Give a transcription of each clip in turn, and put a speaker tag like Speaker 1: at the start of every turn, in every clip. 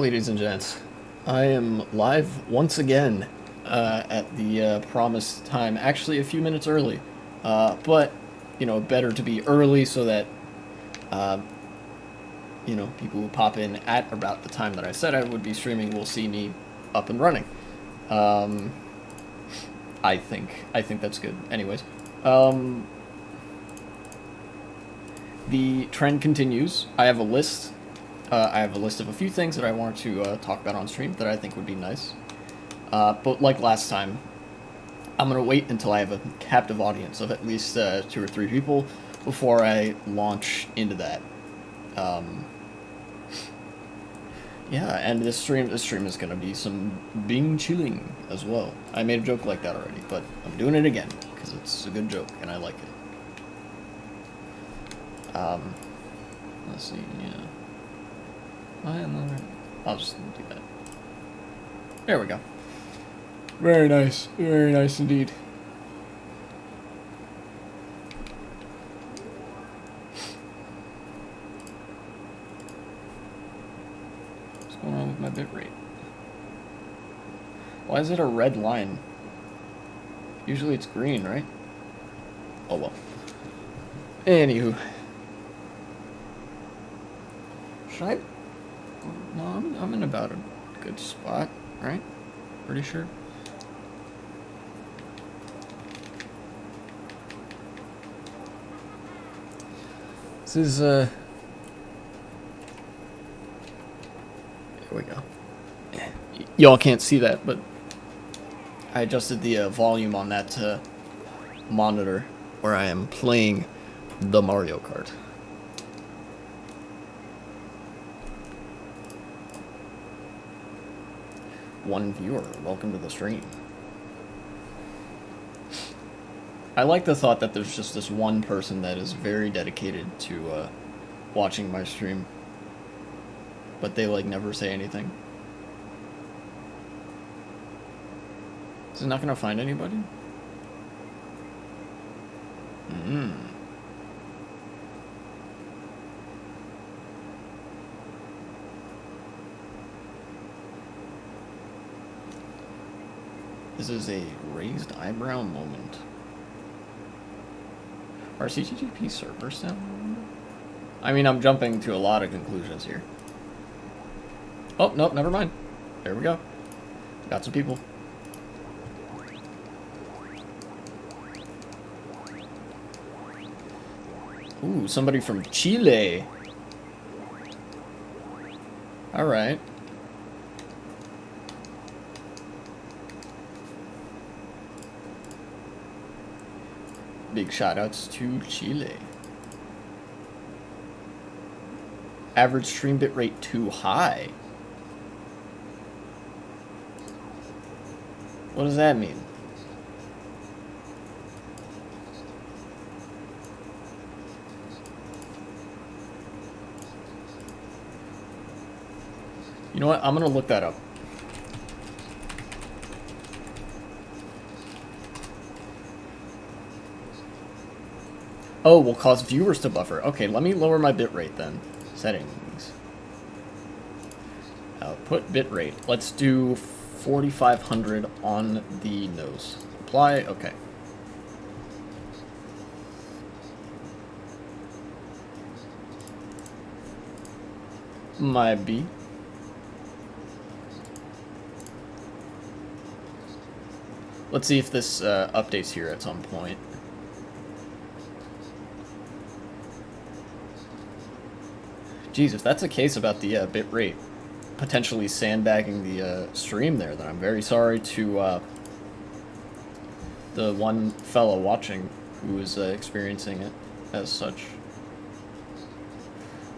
Speaker 1: ladies and gents. I am live once again at the promised time. Actually, a few minutes early. But, better to be early so that, uh, people who pop in at about the time that I said I would be streaming will see me up and running. Um, I think that's good. Anyways. The trend continues. I have a list. I have a list of a few things that I want to talk about on stream that I think would be nice. But like last time, I'm going to wait until I have a captive audience of at least 2 or 3 people before I launch into that. Yeah, and this stream is going to be some Bing chilling as well. I made a joke like that already, but I'm doing it again because it's a good joke and I like it. Let's see, yeah. I'll just do that. There we go. Very nice indeed. What's going on with my bitrate? Why is it a red line? Usually it's green, right? Oh well. Anywho. Should I? No, I'm in about a good spot, right? Pretty sure. This is, here we go. Y'all can't see that, but I adjusted the volume on that monitor where I am playing the Mario Kart. One viewer, welcome to the stream. I like the thought that there's just this one person that is very dedicated to watching my stream, but they like never say anything. Is it not gonna find anybody? This is a raised eyebrow moment. Are CTGP servers down? I mean, I'm jumping to a lot of conclusions here. Oh, no, never mind. There we go. Got some people. Ooh, somebody from Chile. Alright. Big shoutouts to Chile. Average stream bitrate too high. What does that mean? You know what? I'm gonna look that up. Oh, will cause viewers to buffer. Okay, let me lower my bitrate then. Settings. Output bitrate. Let's do 4500 on the nose. Apply. Okay. Might be. Let's see if this updates here at some point. Geez, if that's the case about the bitrate potentially sandbagging the stream there, then I'm very sorry to the one fellow watching who is experiencing it as such.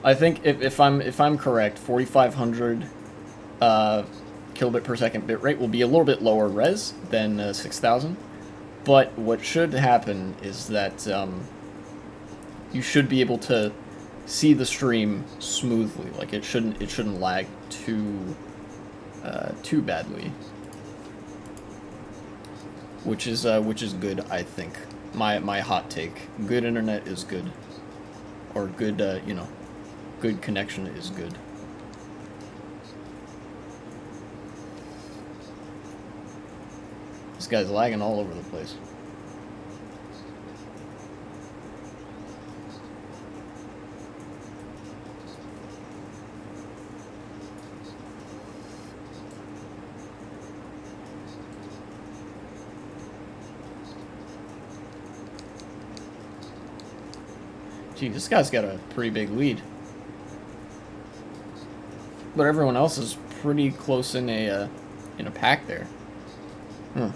Speaker 1: I think if I'm correct, 4500 kilobit per second bitrate will be a little bit lower res than 6000, but what should happen is that you should be able to see the stream smoothly. Like it shouldn't lag too badly, which is good. I think my hot take: good internet is good, or good good connection is good. This guy's lagging all over the place. Gee, this guy's got a pretty big lead. But everyone else is pretty close in a pack there. Hmm.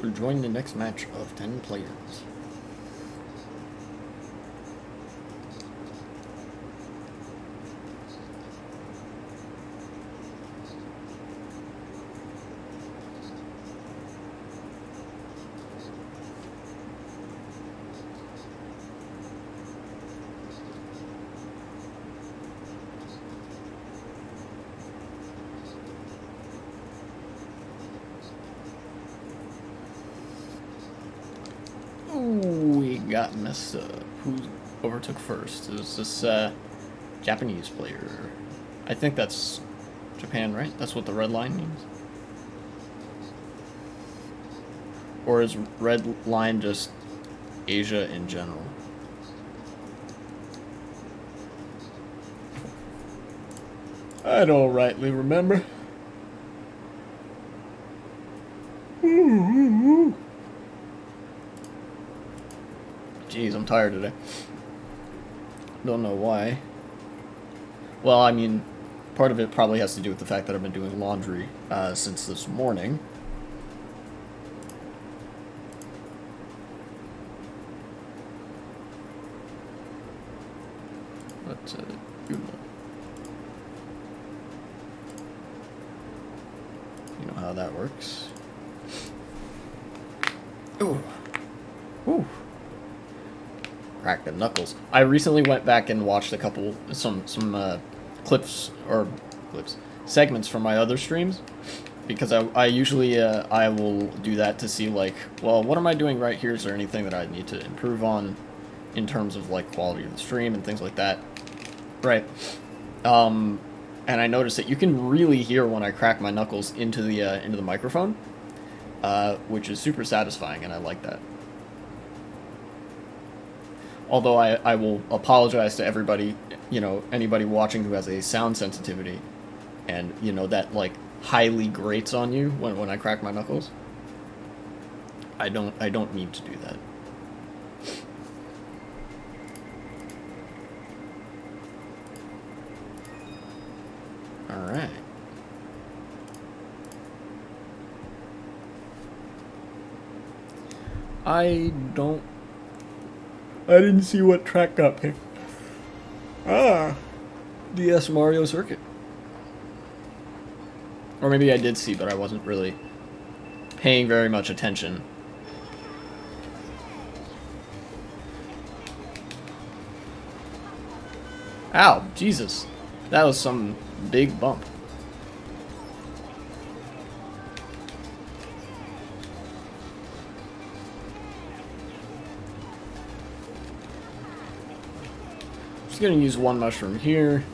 Speaker 1: We'll join the next match of 10 players. We got messed up. Who overtook first? It was this Japanese player. I think that's Japan, right? That's what the red line means. Or is red line just Asia in general? I don't rightly remember. Jeez, I'm tired today. Don't know why. Well, I mean, part of it probably has to do with the fact that I've been doing laundry since this morning. But, you know how that works. Ooh. Ooh. Crack the knuckles. I recently went back and watched some segments from my other streams, because I usually I will do that to see, like, well, what am I doing right here? Is there anything that I need to improve on in terms of, like, quality of the stream and things like that, right? And I noticed that you can really hear when I crack my knuckles into the microphone, which is super satisfying, and I like that. Although I will apologize to everybody, you know, anybody watching who has a sound sensitivity, and, you know, that, like, highly grates on you when I crack my knuckles. I don't need to do that. Alright. I didn't see what track got picked. DS Mario Circuit. Or maybe I did see, but I wasn't really paying very much attention. Ow, Jesus. That was some big bump. Just gonna use one mushroom here.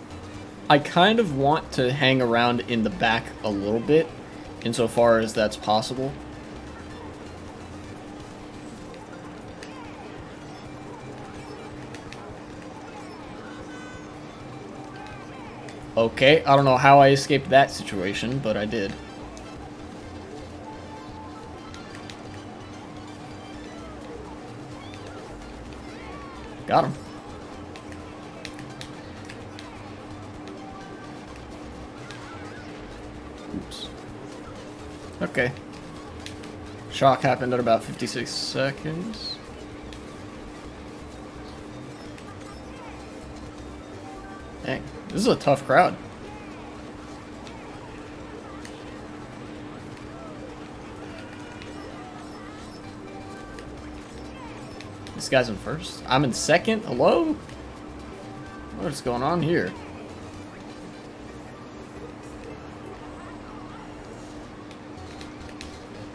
Speaker 1: I kind of want to hang around in the back a little bit, insofar as that's possible. Okay, I don't know how I escaped that situation, but I did. Got him. Oops. Okay. Shock happened at about 56 seconds. Dang, this is a tough crowd. This guy's in first. I'm in second. Hello? What's going on here?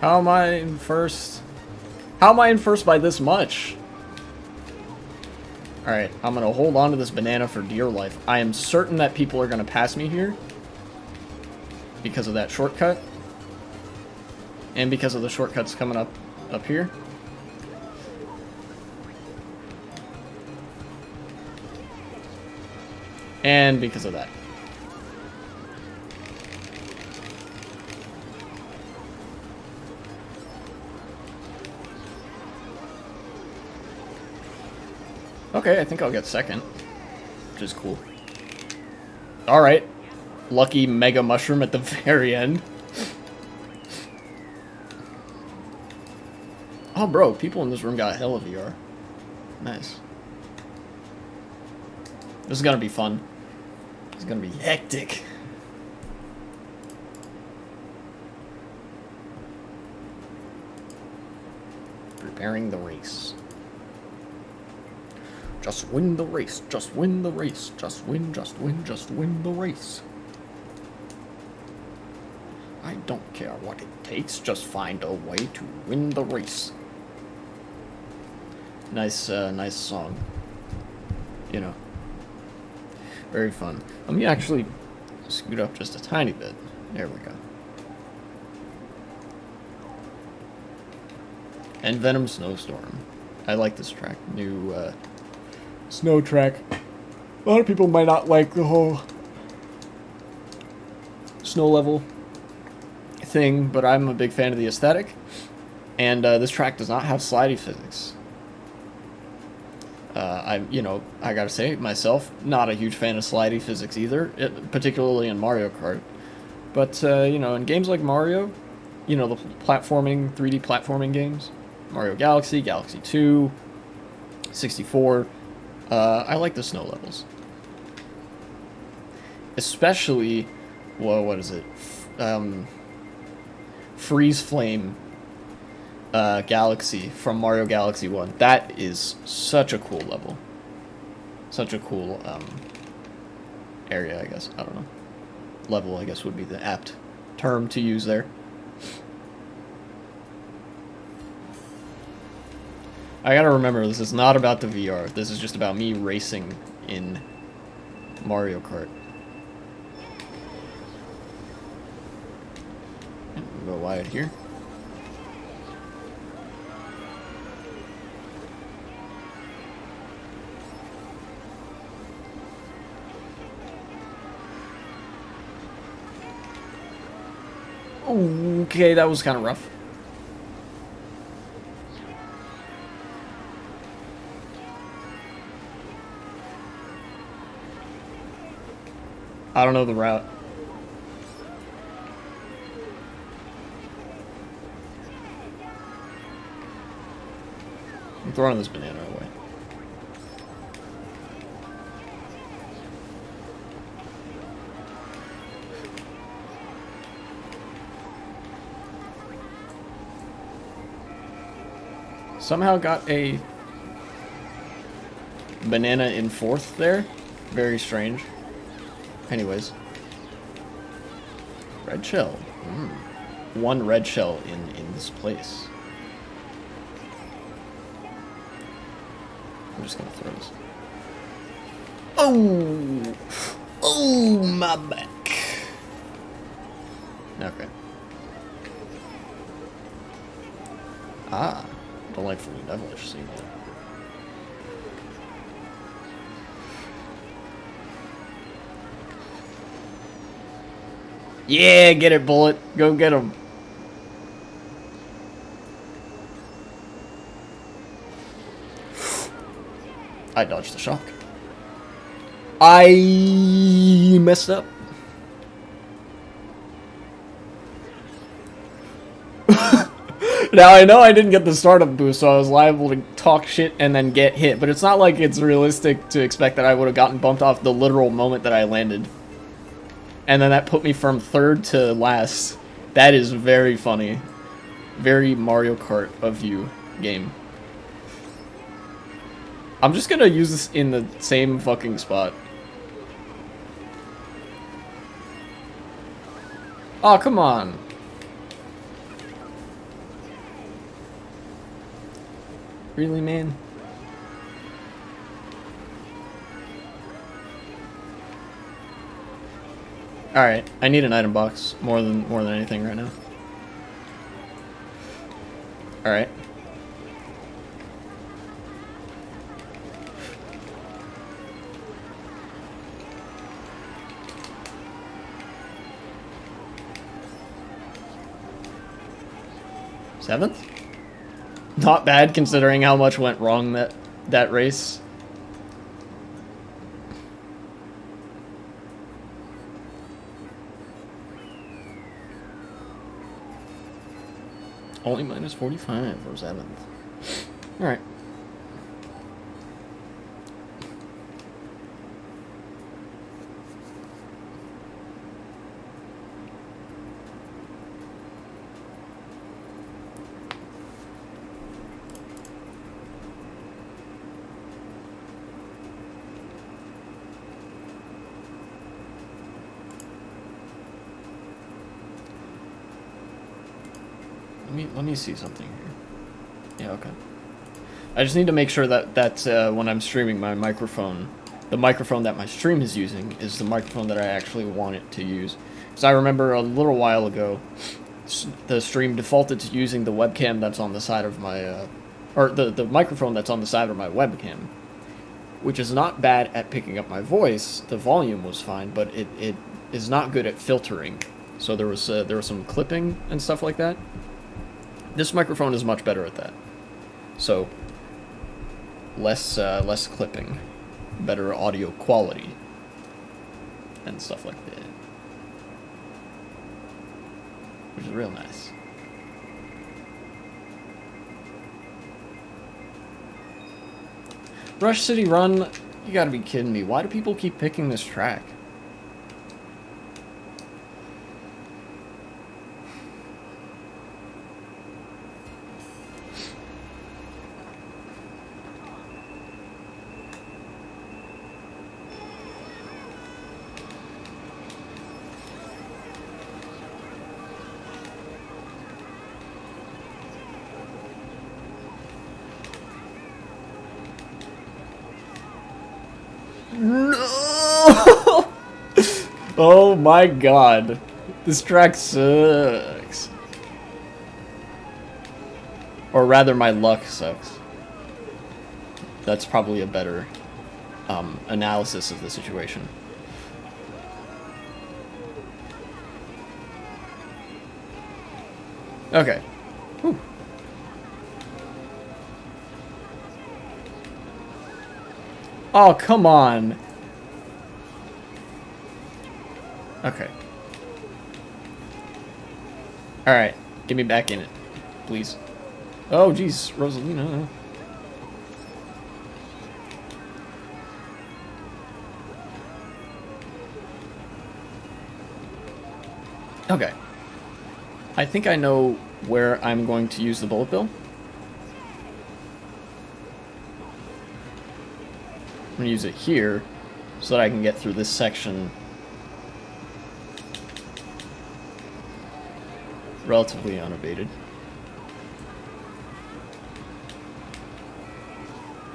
Speaker 1: How am I in first? How am I in first by this much? Alright, I'm gonna hold on to this banana for dear life. I am certain that people are gonna pass me here because of that shortcut. And because of the shortcuts coming up here. And because of that. Okay, I think I'll get second, which is cool. Alright. Lucky mega mushroom at the very end. Oh, bro, people in this room got hella VR. Nice. This is gonna be fun. It's gonna be hectic. Preparing the race. Just win the race. Just win the race. Just win, just win, just win the race. I don't care what it takes. Just find a way to win the race. Nice, nice song. You know. Very fun. Let me actually scoot up just a tiny bit. There we go. And Venom Snowstorm. I like this track. New, snow track. A lot of people might not like the whole snow level thing, but I'm a big fan of the aesthetic. And this track does not have slidey physics. I gotta say, myself, not a huge fan of slidey physics either, particularly in Mario Kart. But, in games like Mario, the platforming, 3D platforming games, Mario Galaxy, Galaxy 2, 64, I like the snow levels. Especially, well, what is it? Freeze Flame Galaxy from Mario Galaxy 1. That is such a cool level. Such a cool area, I guess. I don't know. Level, I guess, would be the apt term to use there. I gotta remember, this is not about the VR. This is just about me racing in Mario Kart. We'll go wide here. Okay, that was kind of rough. I don't know the route. I'm throwing this banana away. Somehow got a banana in fourth there. Very strange. Anyways. Red shell. One red shell in this place. I'm just gonna throw this. Oh! Oh, my back. Okay. Ah. Delightfully devilish scene. Yeah, get it, Bullet. Go get him. I dodged the shock. I messed up. Now, I know I didn't get the startup boost, so I was liable to talk shit and then get hit, but it's not like it's realistic to expect that I would have gotten bumped off the literal moment that I landed. And then that put me from third to last. That is very funny. Very Mario Kart of you game. I'm just gonna use this in the same fucking spot. Oh, come on. Really, man? Alright, I need an item box more than anything right now. Alright. Seventh? Not bad considering how much went wrong that race. Only minus 45 for 7th. Alright. Let me see something here. Yeah, okay. I just need to make sure that when I'm streaming my microphone, the microphone that my stream is using is the microphone that I actually want it to use. Because I remember a little while ago, the stream defaulted to using the webcam that's on the side of my, or the microphone that's on the side of my webcam, which is not bad at picking up my voice. The volume was fine, but it is not good at filtering. So there was some clipping and stuff like that. This microphone is much better at that. So less clipping, better audio quality, and stuff like that, which is real nice. Rush City Run, you gotta be kidding me. Why do people keep picking this track? No! Oh my god. This track sucks. Or rather, my luck sucks. That's probably a better analysis of the situation. Okay. Whew. Oh, come on. Okay. Alright. Get me back in it. Please. Oh, jeez. Rosalina. Okay. I think I know where I'm going to use the bullet bill. I'm going to use it here so that I can get through this section relatively unabated.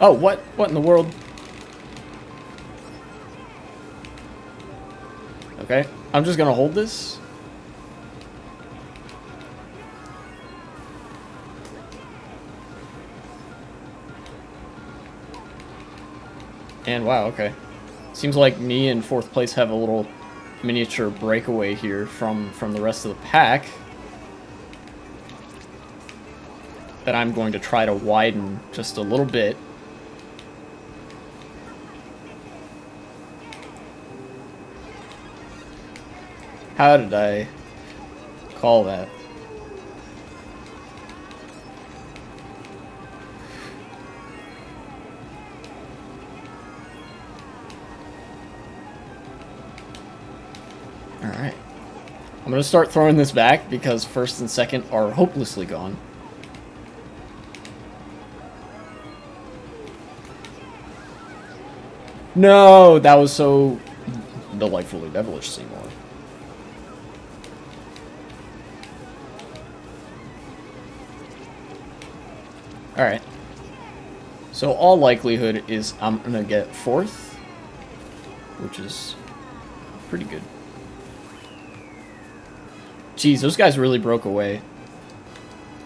Speaker 1: Oh, what? What in the world? Okay, I'm just gonna hold this. And wow, okay. Seems like me in 4th place have a little miniature breakaway here from the rest of the pack that I'm going to try to widen just a little bit. How did I call that? Alright. I'm going to start throwing this back because 1st and 2nd are hopelessly gone. No, that was so delightfully devilish, Seymour. Alright. So all likelihood is I'm going to get 4th, which is pretty good. Jeez, those guys really broke away.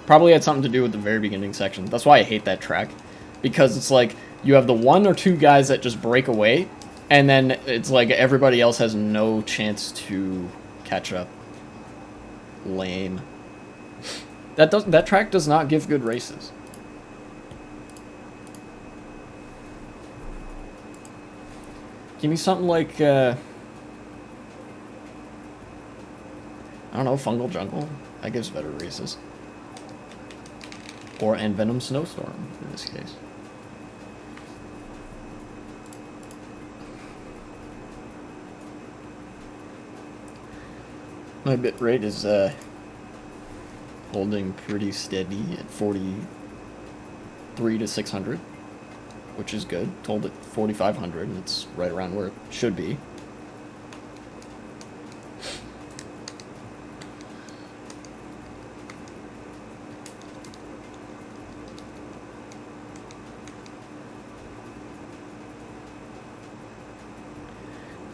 Speaker 1: Probably had something to do with the very beginning section. That's why I hate that track. Because it's like, you have the 1 or 2 guys that just break away, and then it's like everybody else has no chance to catch up. Lame. That track does not give good races. Give me something like, I don't know, Fungal Jungle. That gives better races. Or Envenom Snowstorm, in this case. My bit rate is holding pretty steady at 43 to 600, which is good. Told it 4,500, and it's right around where it should be.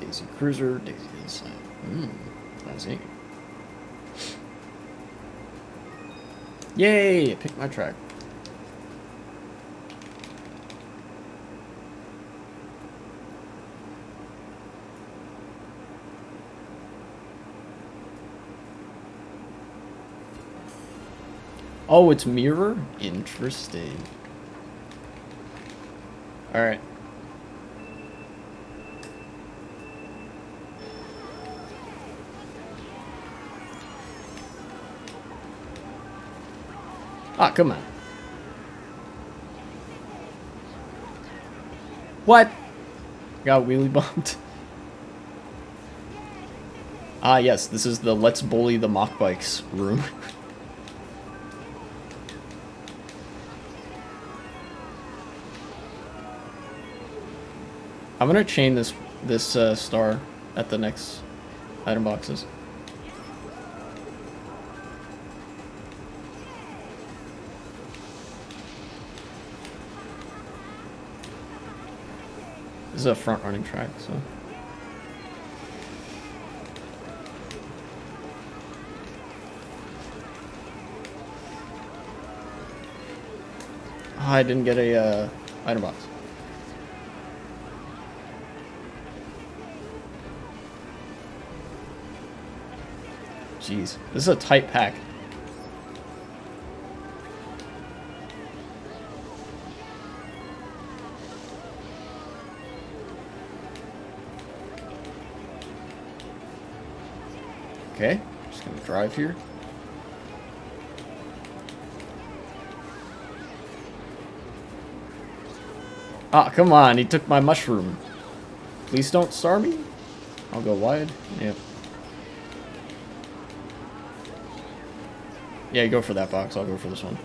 Speaker 1: Daisy Cruiser, Daisy Hillside. I see. Yay! I picked my track. Oh, it's mirror? Interesting. Alright. Ah, come on. What? Got wheelie bumped. Ah, yes, this is the Let's Bully the Mock Bikes room. I'm gonna chain this star at the next item boxes. This is a front-running track, so... Oh, I didn't get a item box. Jeez, this is a tight pack. Okay, just gonna drive here. Ah, come on, he took my mushroom. Please don't star me. I'll go wide. Yep. Yeah, you go for that box. I'll go for this one.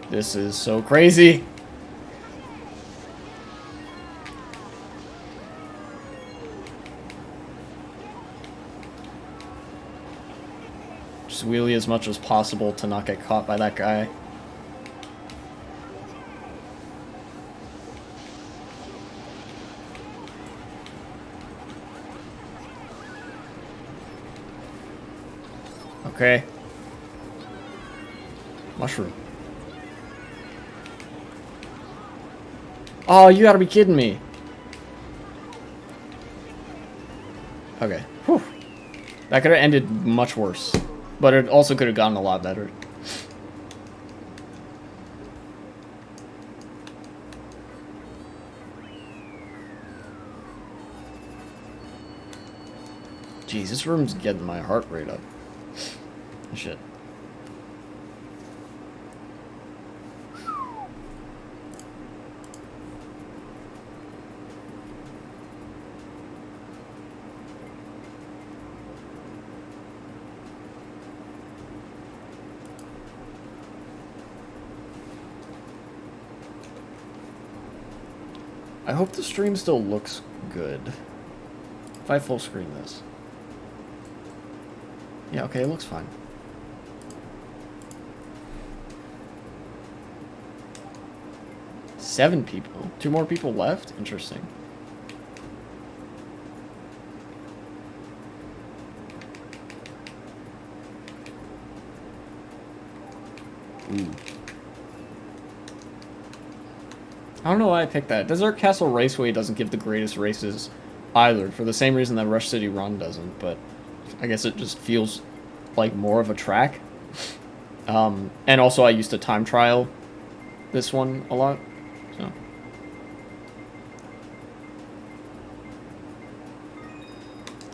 Speaker 1: This is so crazy. Just wheelie as much as possible to not get caught by that guy. Okay. Mushroom. Oh, you gotta be kidding me. Okay. Whew. That could have ended much worse. But it also could have gotten a lot better. Jeez, this room's getting my heart rate up. Shit. I hope the stream still looks good. If I full screen this. Yeah, okay, it looks fine. Seven people. 2 more people left? Interesting. Ooh. I don't know why I picked that. Desert Castle Raceway doesn't give the greatest races either, for the same reason that Rush City Run doesn't, but I guess it just feels like more of a track. And also I used to time trial this one a lot, so.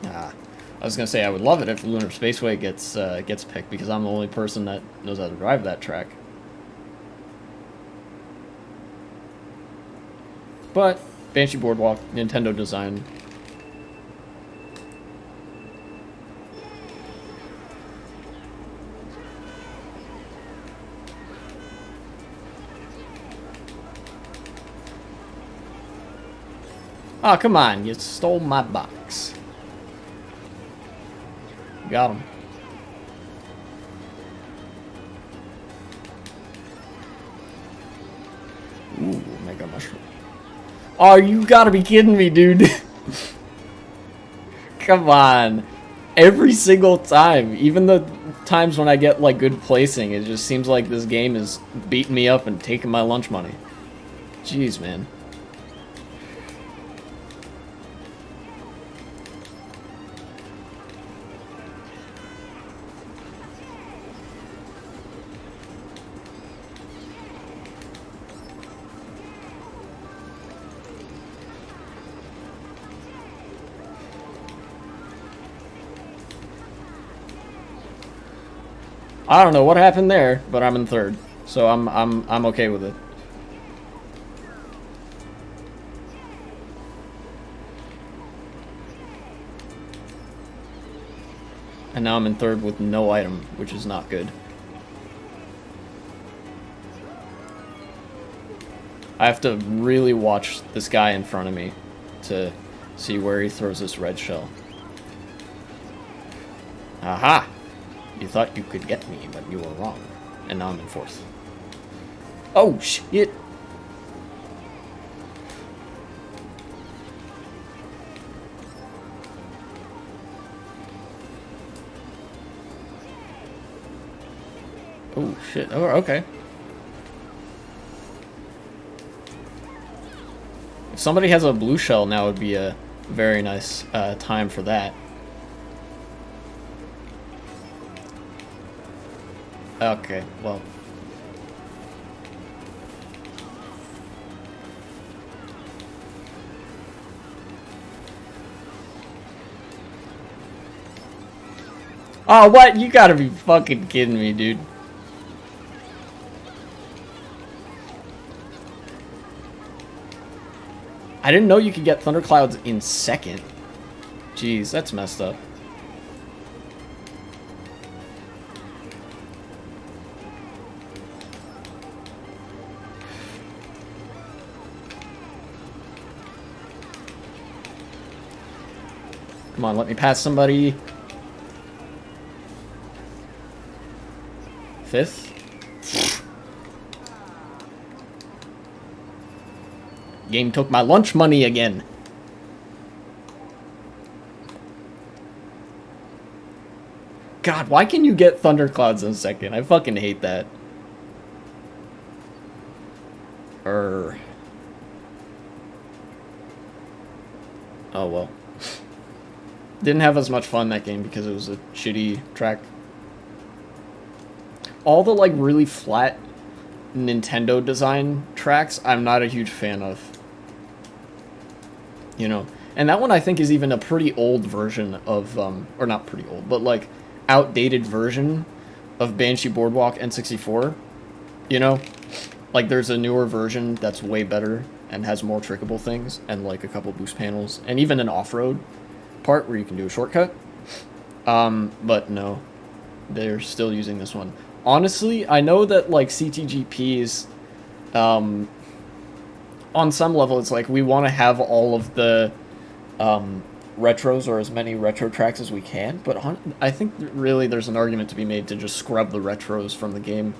Speaker 1: I was gonna say I would love it if Lunar Spaceway gets picked, because I'm the only person that knows how to drive that track. But Banshee Boardwalk, Nintendo design. Oh, come on, you stole my box. Got him. Ooh, Mega Mushroom. Oh, you gotta be kidding me, dude. Come on. Every single time, even the times when I get, like, good placing, it just seems like this game is beating me up and taking my lunch money. Jeez, man. I don't know what happened there, but I'm in third, so I'm okay with it. And now I'm in third with no item, which is not good. I have to really watch this guy in front of me to see where he throws this red shell. Aha! You thought you could get me, but you were wrong. And now I'm in fourth. Oh, shit! Oh, shit. Oh, okay. If somebody has a blue shell, now would be a very nice time for that. Okay, well. Oh, what? You gotta be fucking kidding me, dude. I didn't know you could get thunderclouds in second. Jeez, that's messed up. Come on, let me pass somebody. Fifth? Game took my lunch money again. God, why can you get thunderclouds in second? I fucking hate that. Oh well. Didn't have as much fun that game because it was a shitty track. All the, like, really flat Nintendo design tracks, I'm not a huge fan of. You know? And that one I think is even a pretty old version of, or not pretty old, but, like, outdated version of Banshee Boardwalk N64. You know? Like, there's a newer version that's way better and has more trickable things and, like, a couple boost panels and even an off-road part where you can do a shortcut. But no, they're still using this one. Honestly, I know that, like, CTGP's on some level, it's like we want to have all of the retros or as many retro tracks as we can, but I think really there's an argument to be made to just scrub the retros from the game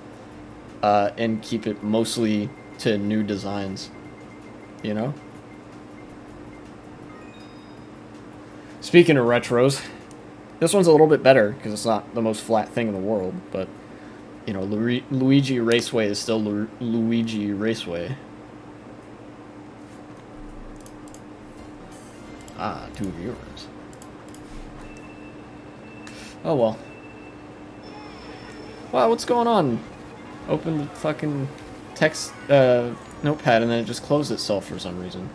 Speaker 1: and keep it mostly to new designs, you know? Speaking of retros, this one's a little bit better because it's not the most flat thing in the world, but, you know, Luigi Raceway is still Luigi Raceway. Ah, 2 viewers. Oh well. Wow, what's going on? Open the fucking text notepad and then it just closed itself for some reason.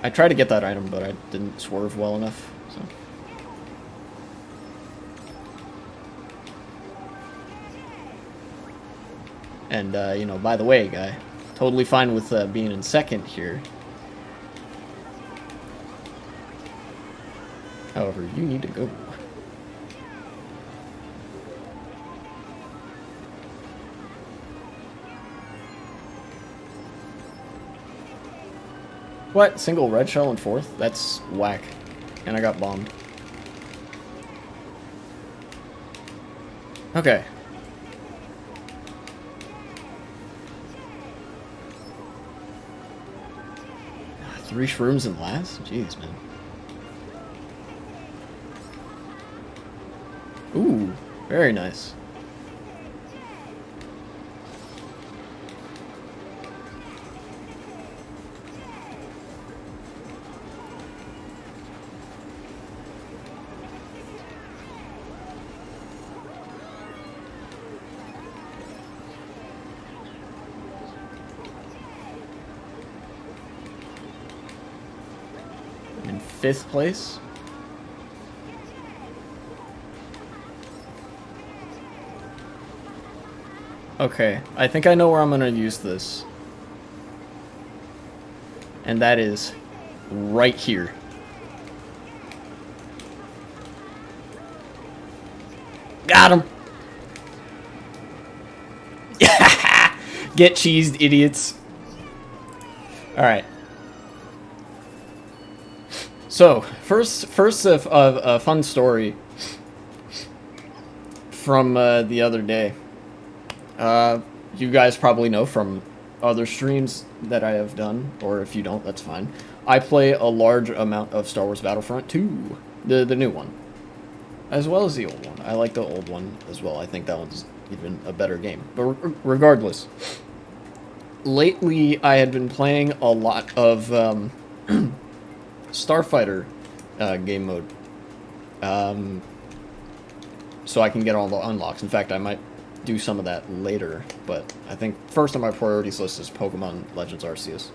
Speaker 1: I tried to get that item, but I didn't swerve well enough, so. And, you know, by the way, guy, totally fine with being in second here. However, you need to go. What? Single red shell in fourth? That's whack. And I got bombed. Okay. Three shrooms in last? Jeez, man. Ooh, very nice. In 5th place. Okay, I think I know where I'm gonna use this. And that is right here. Got him! Get cheesed, idiots. Alright. So, first a fun story from the other day. You guys probably know from other streams that I have done, or if you don't, that's fine. I play a large amount of Star Wars Battlefront 2, the new one, as well as the old one. I like the old one as well. I think that one's even a better game. But regardless, lately I had been playing a lot of Starfighter game mode, so I can get all the unlocks. In fact, I might do some of that later, but I think first on my priorities list is Pokemon Legends Arceus.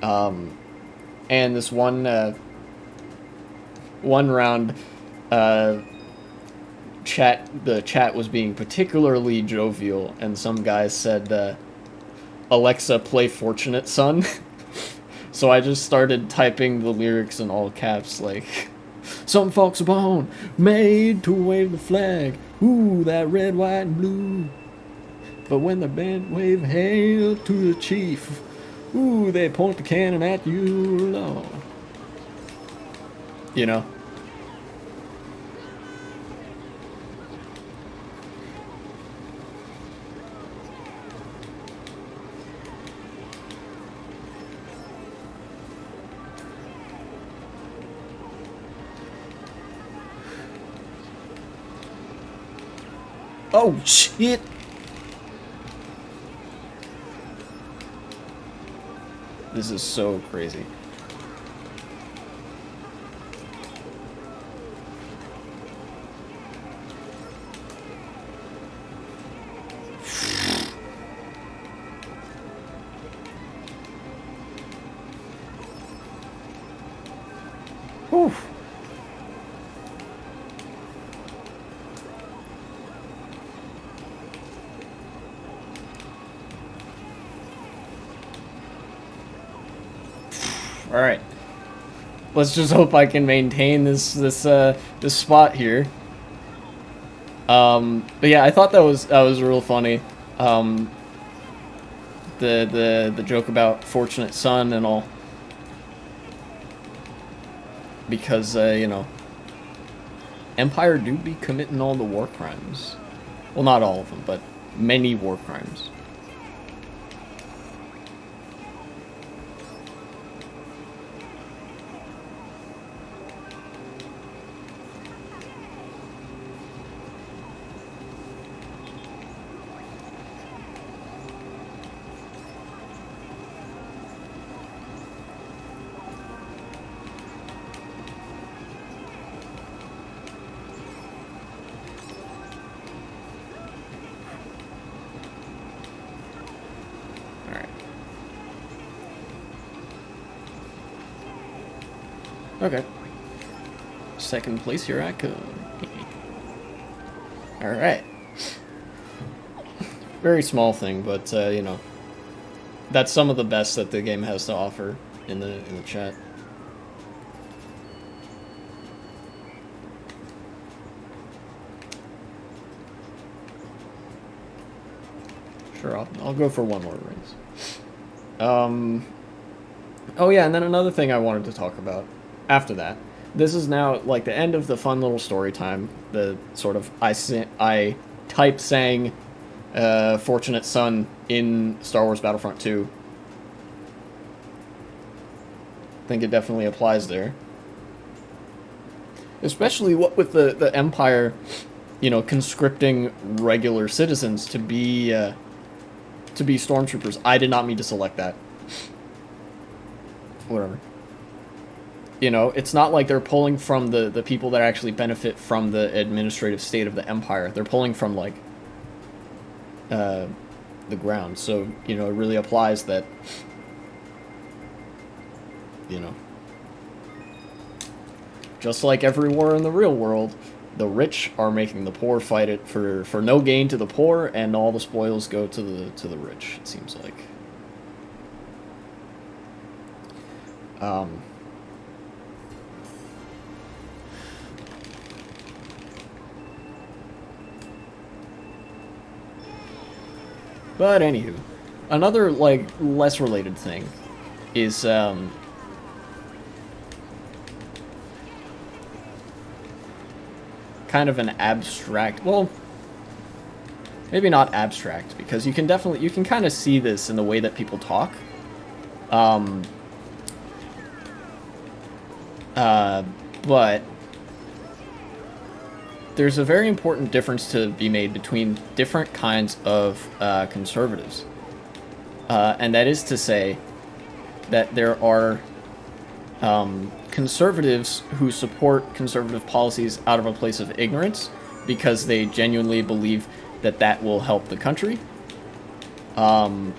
Speaker 1: And this one round, the chat was being particularly jovial, and some guys said, Alexa, play Fortunate Son. So I just started typing the lyrics in all caps, like, some folks are born, made to wave the flag. Ooh, that red, white, and blue. But when the band wave hail to the chief, ooh, they point the cannon at you, Lord. You know? Oh, shit! This is so crazy. Whew. All right. Let's just hope I can maintain this spot here. But yeah, I thought that was real funny. Um, the joke about fortunate son and all, because you know, Empire do be committing all the war crimes. Well, not all of them, but many war crimes. Alright. Okay. Second place, here I come. Alright. Very small thing, but, you know, that's some of the best that the game has to offer in the chat. Sure, I'll go for one more race. Oh yeah, and then another thing I wanted to talk about after that. This is now like the end of the fun little story time. The sort of I type saying "Fortunate Son" in Star Wars Battlefront 2. I think it definitely applies there. Especially what with the Empire, you know, conscripting regular citizens to be stormtroopers. I did not mean to select that. Whatever. You know, it's not like they're pulling from the people that actually benefit from the administrative state of the Empire. They're pulling from, like, the ground. So, you know, it really applies that, you know, just like every war in the real world, the rich are making the poor fight it for no gain to the poor, and all the spoils go to the rich, it seems like. But anywho, another, like, less related thing is kind of an abstract, well, maybe not abstract, because you can kind of see this in the way that people talk. But there's a very important difference to be made between different kinds of conservatives. And that is to say that there are conservatives who support conservative policies out of a place of ignorance because they genuinely believe that that will help the country. And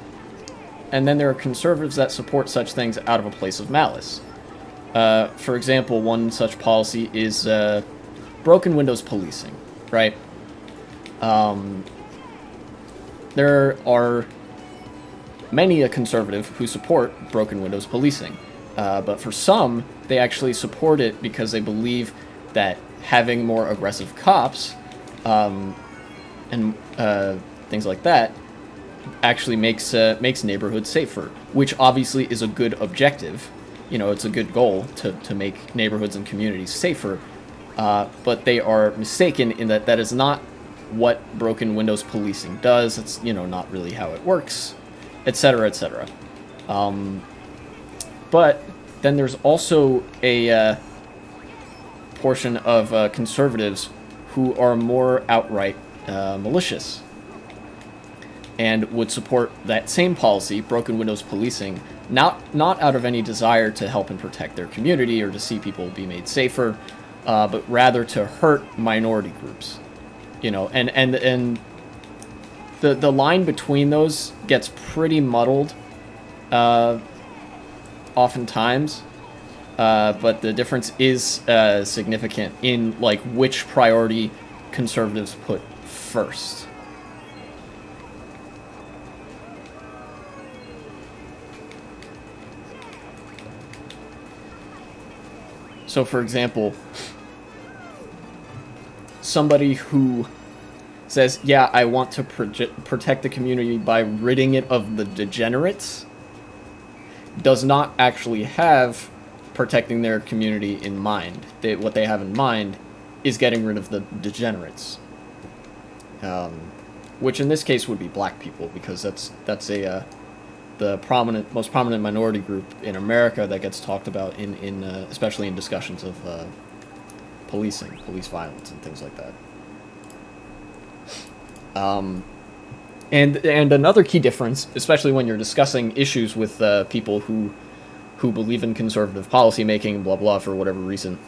Speaker 1: then there are conservatives that support such things out of a place of malice. For example, one such policy is broken windows policing, right? There are many a conservative who support broken windows policing. But for some, they actually support it because they believe that having more aggressive cops and things like that actually makes neighborhoods safer, which obviously is a good objective. You know, it's a good goal to make neighborhoods and communities safer. But they are mistaken in that that is not what broken windows policing does. It's, you know, not really how it works, etc., etc. But then there's also a portion of conservatives who are more outright malicious and would support that same policy, broken windows policing, not out of any desire to help and protect their community or to see people be made safer, but rather to hurt minority groups. You know, and the line between those gets pretty muddled oftentimes, but the difference is significant in, like, which priority conservatives put first. So, for example, somebody who says, yeah, I want to protect the community by ridding it of the degenerates, does not actually have protecting their community in mind. What they have in mind is getting rid of the degenerates, which in this case would be black people, because that's the most prominent minority group in America that gets talked about in especially in discussions of police violence, and things like that. And another key difference, especially when you're discussing issues with people who believe in conservative policymaking, blah blah, for whatever reason,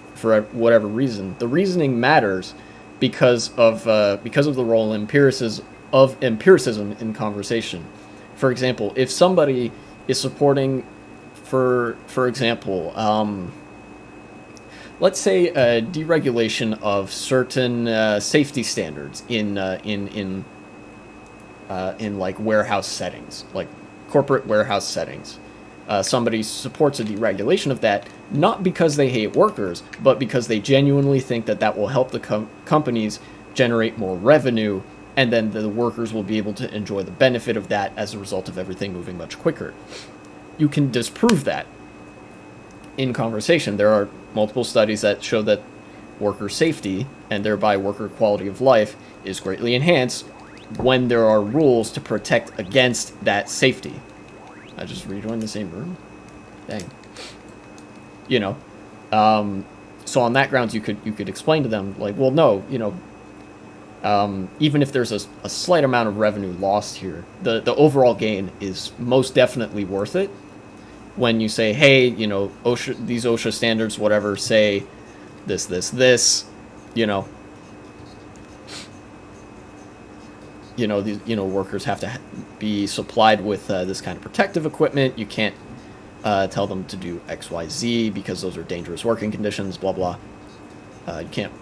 Speaker 1: the reasoning matters because of the role of empiricism in conversation. For example, if somebody is supporting, for example, let's say a deregulation of certain safety standards in like warehouse settings, like corporate warehouse settings. Somebody supports a deregulation of that, not because they hate workers, but because they genuinely think that will help the companies generate more revenue, and then the workers will be able to enjoy the benefit of that as a result of everything moving much quicker. You can disprove that in conversation. There are multiple studies that show that worker safety, and thereby worker quality of life, is greatly enhanced when there are rules to protect against that safety. I just rejoined the same room? Dang. So on that grounds, you could explain to them, like, well, no, even if there's a slight amount of revenue lost here, the overall gain is most definitely worth it. When you say, hey, OSHA, these OSHA standards, whatever, say this, workers have to be supplied with this kind of protective equipment. You can't tell them to do X, Y, Z because those are dangerous working conditions, blah, blah. You can't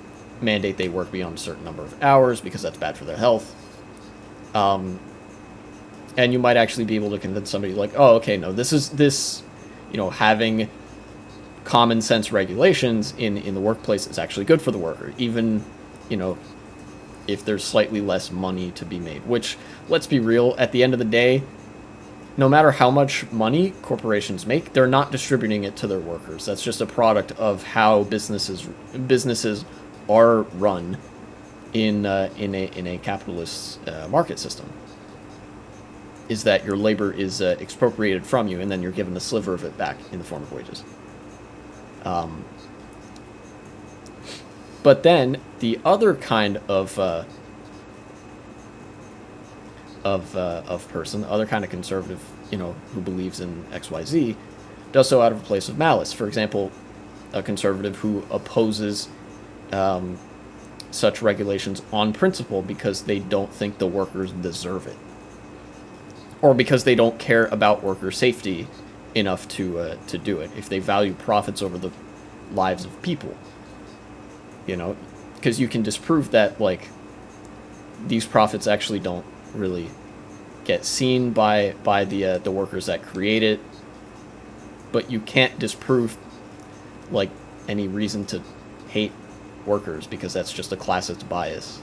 Speaker 1: mandate they work beyond a certain number of hours because that's bad for their health. And you might actually be able to convince somebody, like, oh, okay, no, this having common sense regulations in the workplace is actually good for the worker, even, if there's slightly less money to be made. Which, let's be real, at the end of the day, no matter how much money corporations make, they're not distributing it to their workers. That's just a product of how businesses are run in a capitalist market system. Is that your labor is expropriated from you, and then you're given a sliver of it back in the form of wages. But then the other kind of person, the other kind of conservative, who believes in XYZ, does so out of a place of malice. For example, a conservative who opposes such regulations on principle because they don't think the workers deserve it, or because they don't care about worker safety enough to do it. If they value profits over the lives of people, because you can disprove that, like, these profits actually don't really get seen by the workers that create it, but you can't disprove, like, any reason to hate workers, because that's just a classist bias.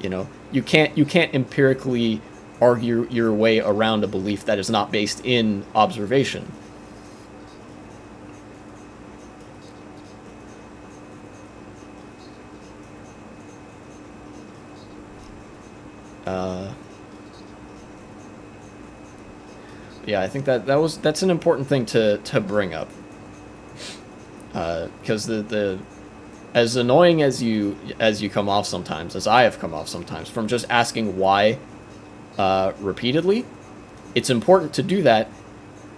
Speaker 1: You can't empirically argue your way around a belief that is not based in observation. Yeah, I think that's an important thing to bring up, because the as annoying as you come off sometimes, as I have come off sometimes, from just asking why repeatedly, it's important to do that,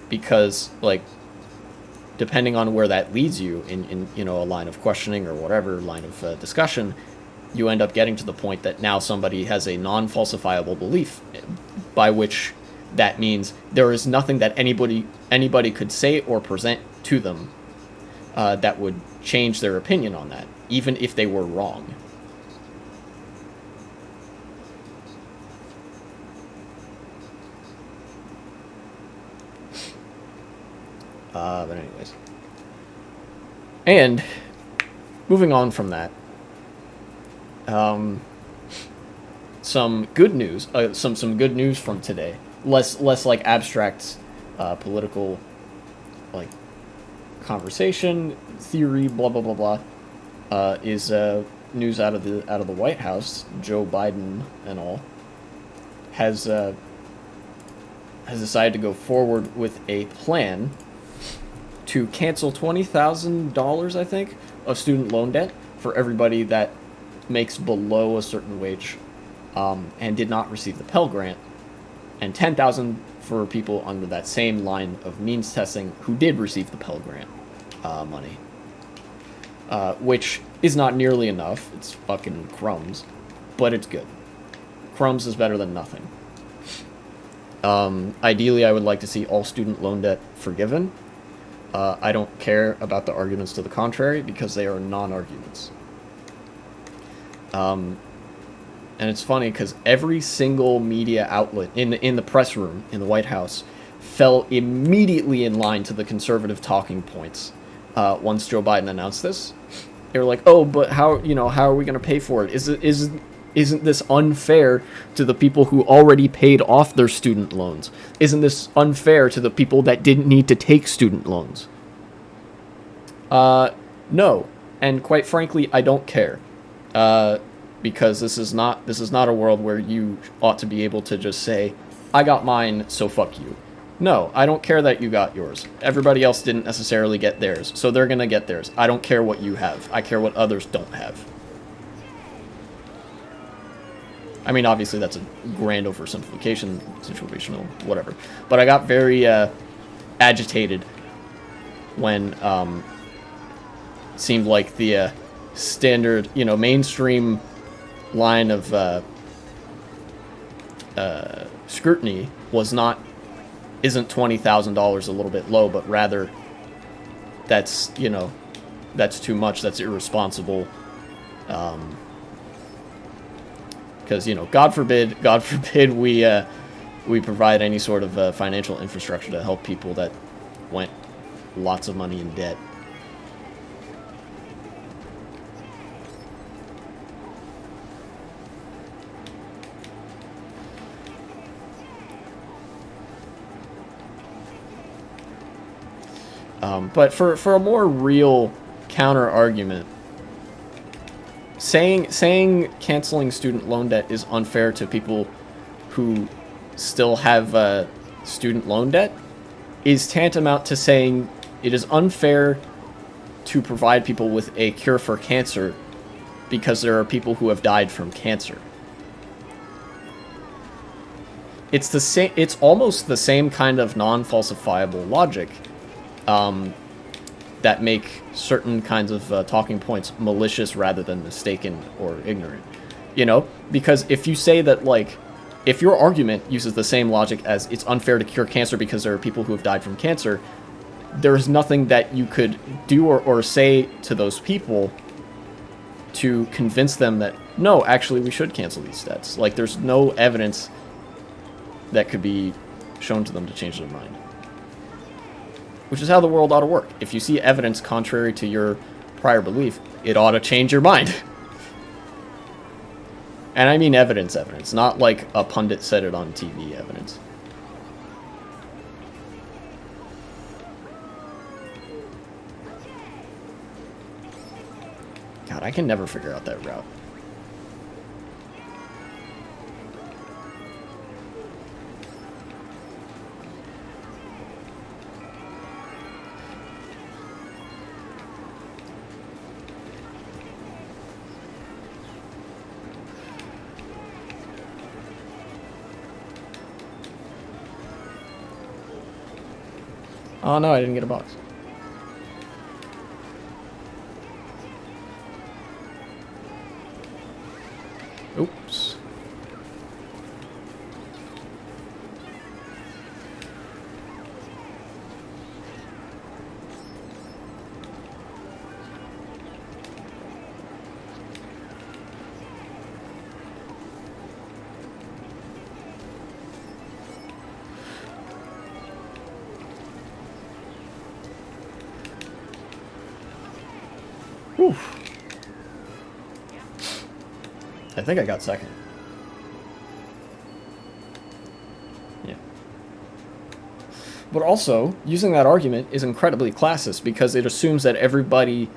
Speaker 1: because, like, depending on where that leads you in a line of questioning or whatever line of discussion, you end up getting to the point that now somebody has a non-falsifiable belief, by which that means there is nothing that anybody could say or present to them that would change their opinion on that, even if they were wrong. But anyways. And moving on from that. some good news, some good news from today. Less like abstract political like conversation theory, blah blah blah blah. Is news out of the White House. Joe Biden and all has decided to go forward with a plan to cancel $20,000, I think, of student loan debt for everybody that makes below a certain wage and did not receive the Pell Grant, and $10,000 for people under that same line of means testing who did receive the Pell Grant money, which is not nearly enough. It's fucking crumbs, but it's good. Crumbs is better than nothing. Ideally, I would like to see all student loan debt forgiven. I don't care about the arguments to the contrary because they are non-arguments. And it's funny because every single media outlet in the press room in the White House fell immediately in line to the conservative talking points once Joe Biden announced this. They were like, "Oh, but how are we going to pay for it? Isn't this unfair to the people who already paid off their student loans? Isn't this unfair to the people that didn't need to take student loans?" No, and quite frankly, I don't care, because this is not a world where you ought to be able to just say, "I got mine, so fuck you." No, I don't care that you got yours. Everybody else didn't necessarily get theirs, so they're gonna get theirs. I don't care what you have. I care what others don't have. I mean, obviously that's a grand oversimplification, situational, whatever. But I got very agitated when it seemed like the standard, mainstream line of scrutiny isn't $20,000 a little bit low, but rather that's too much, that's irresponsible. Because God forbid we provide any sort of financial infrastructure to help people that went lots of money in debt. But for a more real counter argument, saying canceling student loan debt is unfair to people who still have student loan debt is tantamount to saying it is unfair to provide people with a cure for cancer because there are people who have died from cancer. It's the same. It's almost the same kind of non-falsifiable logic that make certain kinds of talking points malicious rather than mistaken or ignorant. Because if you say that, like, if your argument uses the same logic as it's unfair to cure cancer because there are people who have died from cancer, there's nothing that you could do or say to those people to convince them that, no, actually we should cancel these debts. Like, there's no evidence that could be shown to them to change their mind. Which is how the world ought to work. If you see evidence contrary to your prior belief, it ought to change your mind. And I mean evidence, not like a pundit said it on TV evidence. God, I can never figure out that route. Oh no, I didn't get a box. Oops. Whew. I think I got second. But also, using that argument is incredibly classist because it assumes that everybody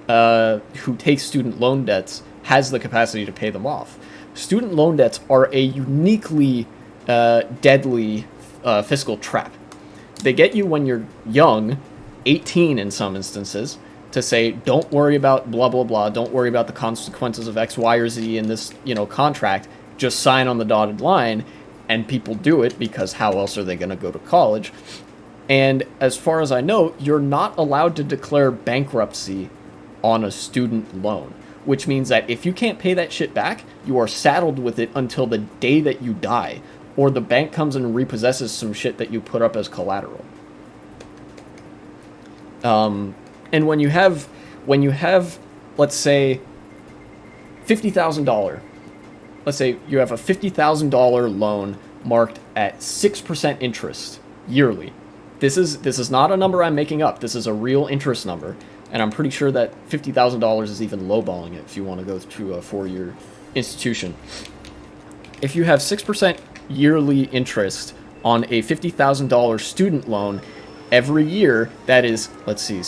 Speaker 1: who takes student loan debts has the capacity to pay them off. Student loan debts are a uniquely deadly fiscal trap. They get you when you're young, 18 in some instances, to say, don't worry about blah, blah, blah, don't worry about the consequences of X, Y, or Z in this, contract, just sign on the dotted line, and people do it because how else are they going to go to college? And as far as I know, you're not allowed to declare bankruptcy on a student loan, which means that if you can't pay that shit back, you are saddled with it until the day that you die, or the bank comes and repossesses some shit that you put up as collateral. And when you have, let's say, $50,000, let's say you have a $50,000 loan marked at 6% interest yearly. This is not a number I'm making up. This is a real interest number, and I'm pretty sure that $50,000 is even lowballing it if you want to go to a 4-year institution. If you have 6% yearly interest on a $50,000 student loan every year, that is, let's see,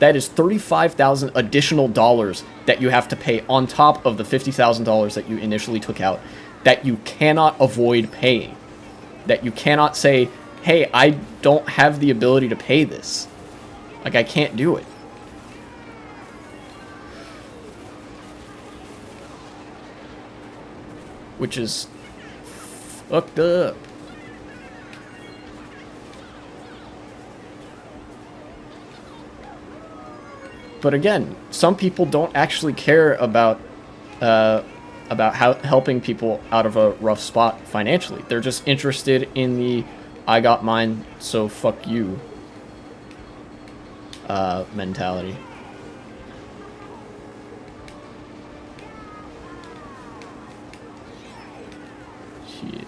Speaker 1: that is $35,000 additional dollars that you have to pay on top of the $50,000 that you initially took out, that you cannot avoid paying. That you cannot say, hey, I don't have the ability to pay this. Like, I can't do it. Which is fucked up. But again, some people don't actually care about how helping people out of a rough spot financially. They're just interested in the I got mine, so fuck you mentality. Shit.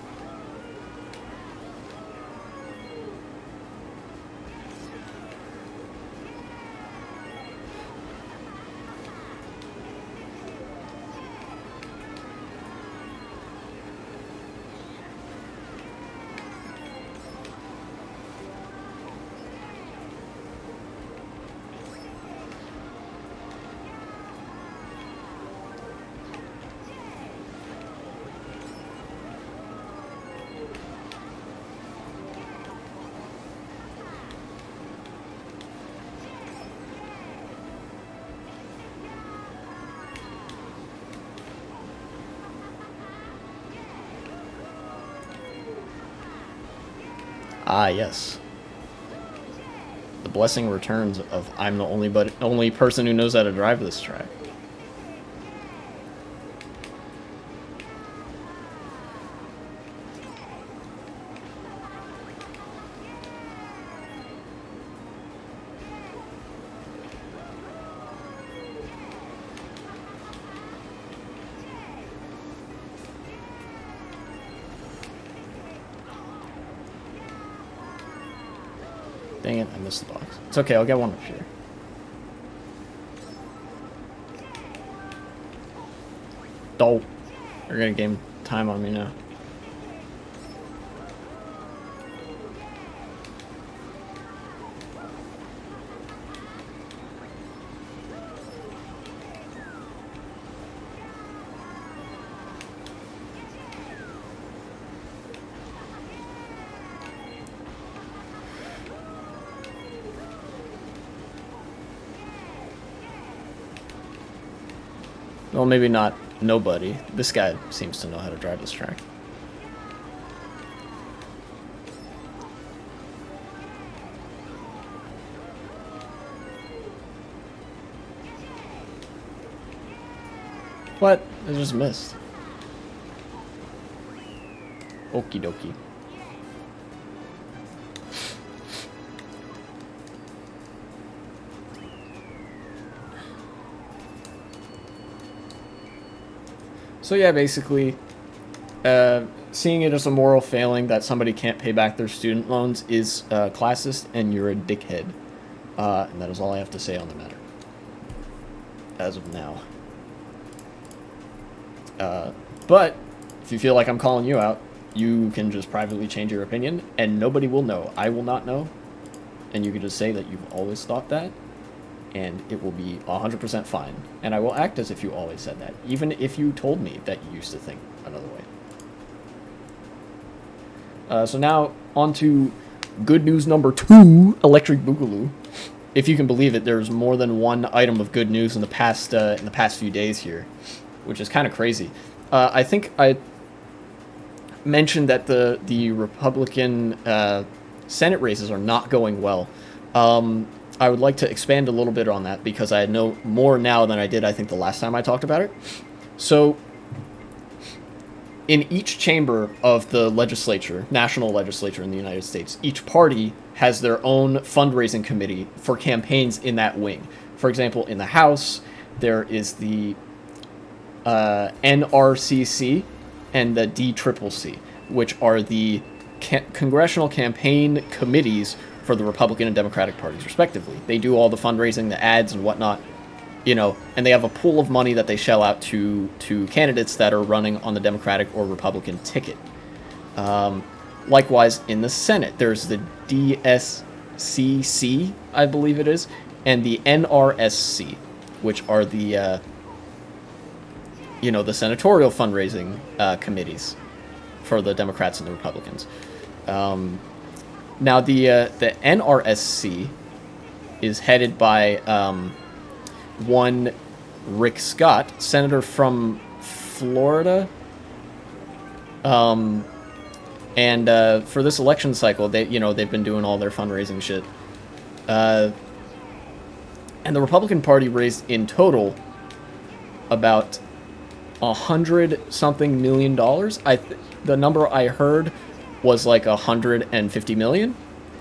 Speaker 1: Ah, yes. The blessing returns of I'm the only person who knows how to drive this track. Dang it, I missed the box. It's okay, I'll get one up here. Dope. They're gonna game time on me now. Well, maybe not nobody. This guy seems to know how to drive this track. What? I just missed. Okie dokie. So yeah, basically, seeing it as a moral failing that somebody can't pay back their student loans is classist, and you're a dickhead. And that is all I have to say on the matter. As of now. But, if you feel like I'm calling you out, you can just privately change your opinion, and nobody will know. I will not know, and you can just say that you've always thought that, and it will be 100% fine. And I will act as if you always said that, even if you told me that you used to think another way. So now, on to good news number 2, Electric Boogaloo. If you can believe it, there's more than one item of good news in the past few days here, which is kind of crazy. I think I mentioned that the Republican Senate races are not going well. I would like to expand a little bit on that because I know more now than I did, I think, the last time I talked about it. So, in each chamber of the legislature, national legislature in the United States, each party has their own fundraising committee for campaigns in that wing. For example, in the House, there is the NRCC and the DCCC, which are the congressional campaign committees for the Republican and Democratic parties, respectively. They do all the fundraising, the ads, and whatnot, and they have a pool of money that they shell out to candidates that are running on the Democratic or Republican ticket. Likewise, in the Senate, there's the DSCC, I believe it is, and the NRSC, which are the the senatorial fundraising committees for the Democrats and the Republicans. Now, the NRSC is headed by one Rick Scott, senator from Florida. And for this election cycle, they've been doing all their fundraising shit. And the Republican Party raised in total about $100-something million. The number I heard was like $150 million.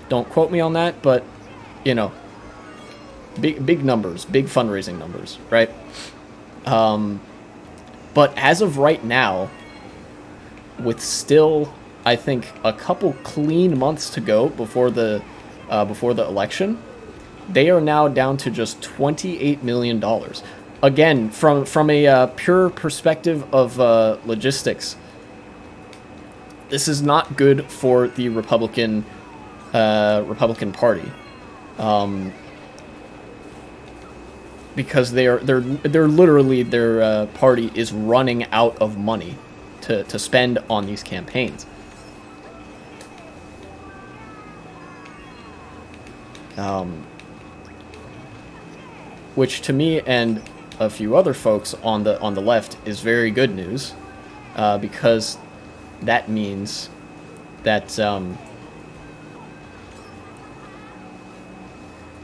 Speaker 1: Don't quote me on that, but big numbers, big fundraising numbers, right? But as of right now, with still, I think, a couple clean months to go before the election, they are now down to just $28 million. Again, from a pure perspective of logistics, this is not good for the Republican Party, because they're literally, their party is running out of money to spend on these campaigns. Which to me and a few other folks on the left is very good news, because that means that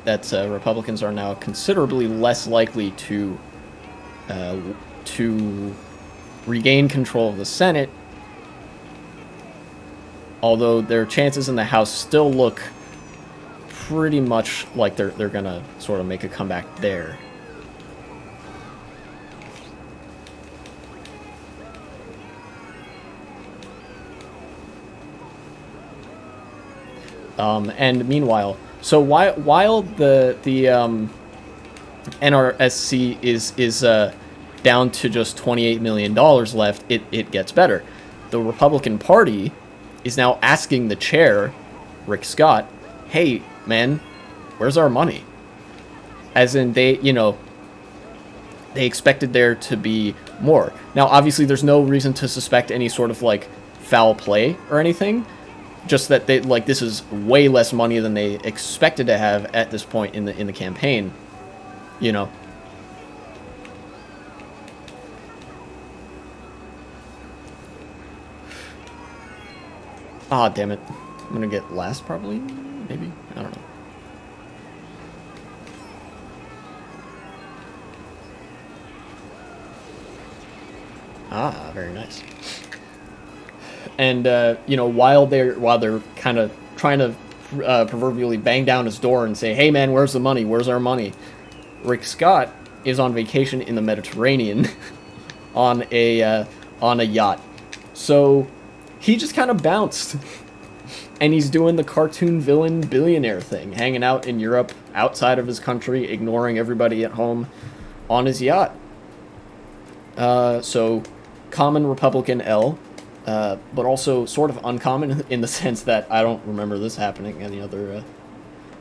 Speaker 1: Republicans are now considerably less likely to regain control of the Senate, although their chances in the House still look pretty much like they're gonna sort of make a comeback there. And meanwhile, so while the NRSC is down to just $28 million left, it gets better. The Republican Party is now asking the chair, Rick Scott, hey, man, where's our money? As in, they expected there to be more. Now, obviously, there's no reason to suspect any sort of, like, foul play or anything. Just that this is way less money than they expected to have at this point in the campaign. Ah, damn it. I'm gonna get last, probably? Maybe? I don't know. Ah, very nice. And while they're kind of trying to proverbially bang down his door and say, "Hey man, where's the money? Where's our money?" Rick Scott is on vacation in the Mediterranean on a yacht. So he just kind of bounced, and he's doing the cartoon villain billionaire thing, hanging out in Europe, outside of his country, ignoring everybody at home, on his yacht. So common Republican L. but also sort of uncommon in the sense that I don't remember this happening any other.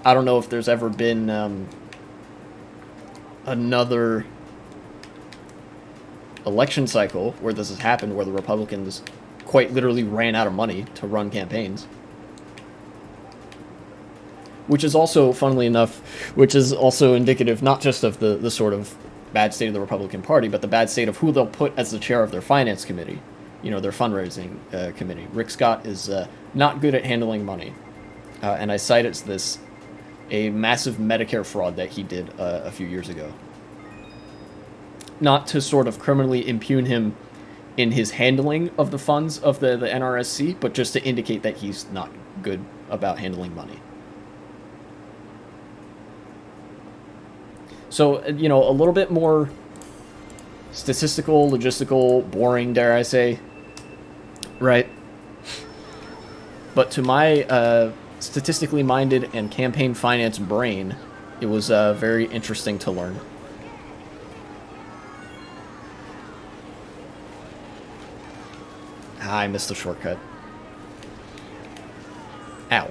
Speaker 1: I don't know if there's ever been another election cycle where this has happened, where the Republicans quite literally ran out of money to run campaigns. Which is also, funnily enough, which is also indicative not just of the sort of bad state of the Republican Party, but the bad state of who they'll put as the chair of their finance committee, their fundraising committee. Rick Scott is not good at handling money. And I cite it as a massive Medicare fraud that he did a few years ago. Not to sort of criminally impugn him in his handling of the funds of the NRSC, but just to indicate that he's not good about handling money. So, a little bit more statistical, logistical, boring, dare I say, right? But to my statistically minded and campaign finance brain, it was very interesting to learn. I missed the shortcut. Ow.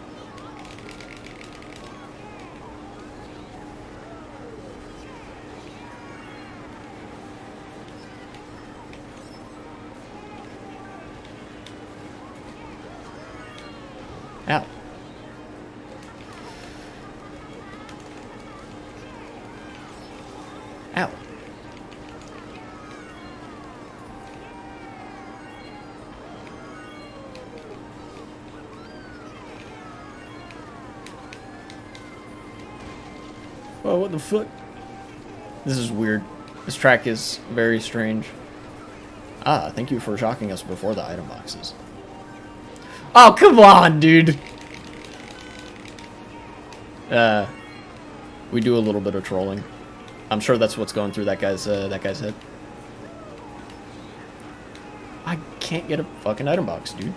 Speaker 1: Ow. Ow. Oh, what the fuck? This is weird. This track is very strange. Ah, thank you for shocking us before the item boxes. Oh, come on, dude! We do a little bit of trolling. I'm sure that's what's going through that guy's head. I can't get a fucking item box, dude.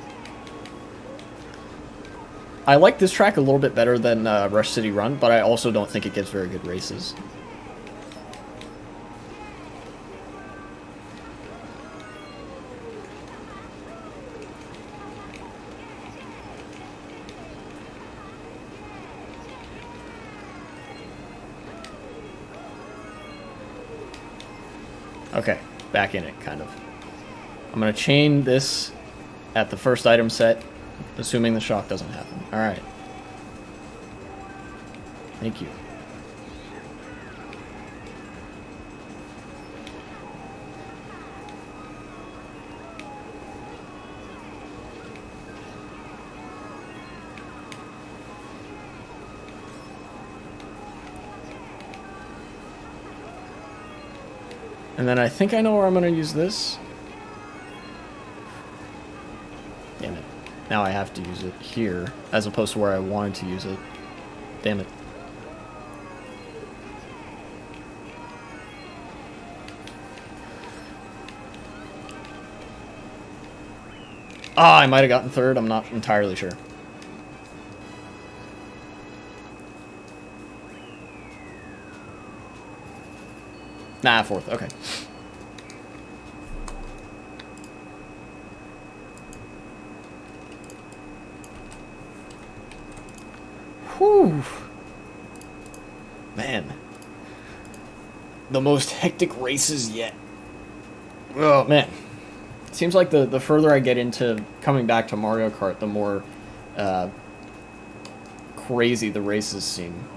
Speaker 1: I like this track a little bit better than Rush City Run, but I also don't think it gives very good races. Okay, back in it, kind of. I'm going to chain this at the first item set, assuming the shock doesn't happen. Alright. Thank you. And then I think I know where I'm going to use this. Damn it. Now I have to use it here, as opposed to where I wanted to use it. Damn it. Ah, I might have gotten third. I'm not entirely sure. Nah, fourth. Okay. Whew. Man. The most hectic races yet. Oh, man. It seems like the further I get into coming back to Mario Kart, the more crazy the races seem.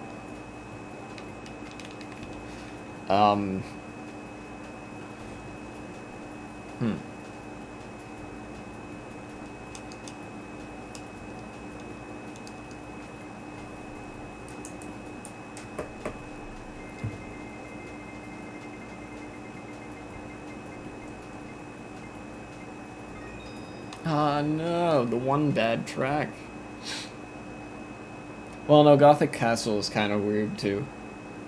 Speaker 1: Ah, no, the one bad track. Well, no, Gothic Castle is kind of weird, too.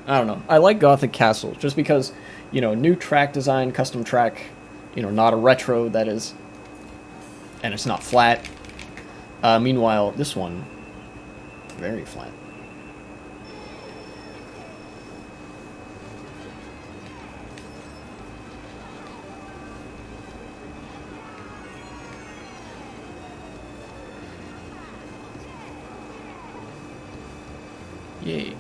Speaker 1: I don't know. I like Gothic Castle, just because, new track design, custom track, not a retro, that is. And it's not flat. Meanwhile, this one, very flat. Yay.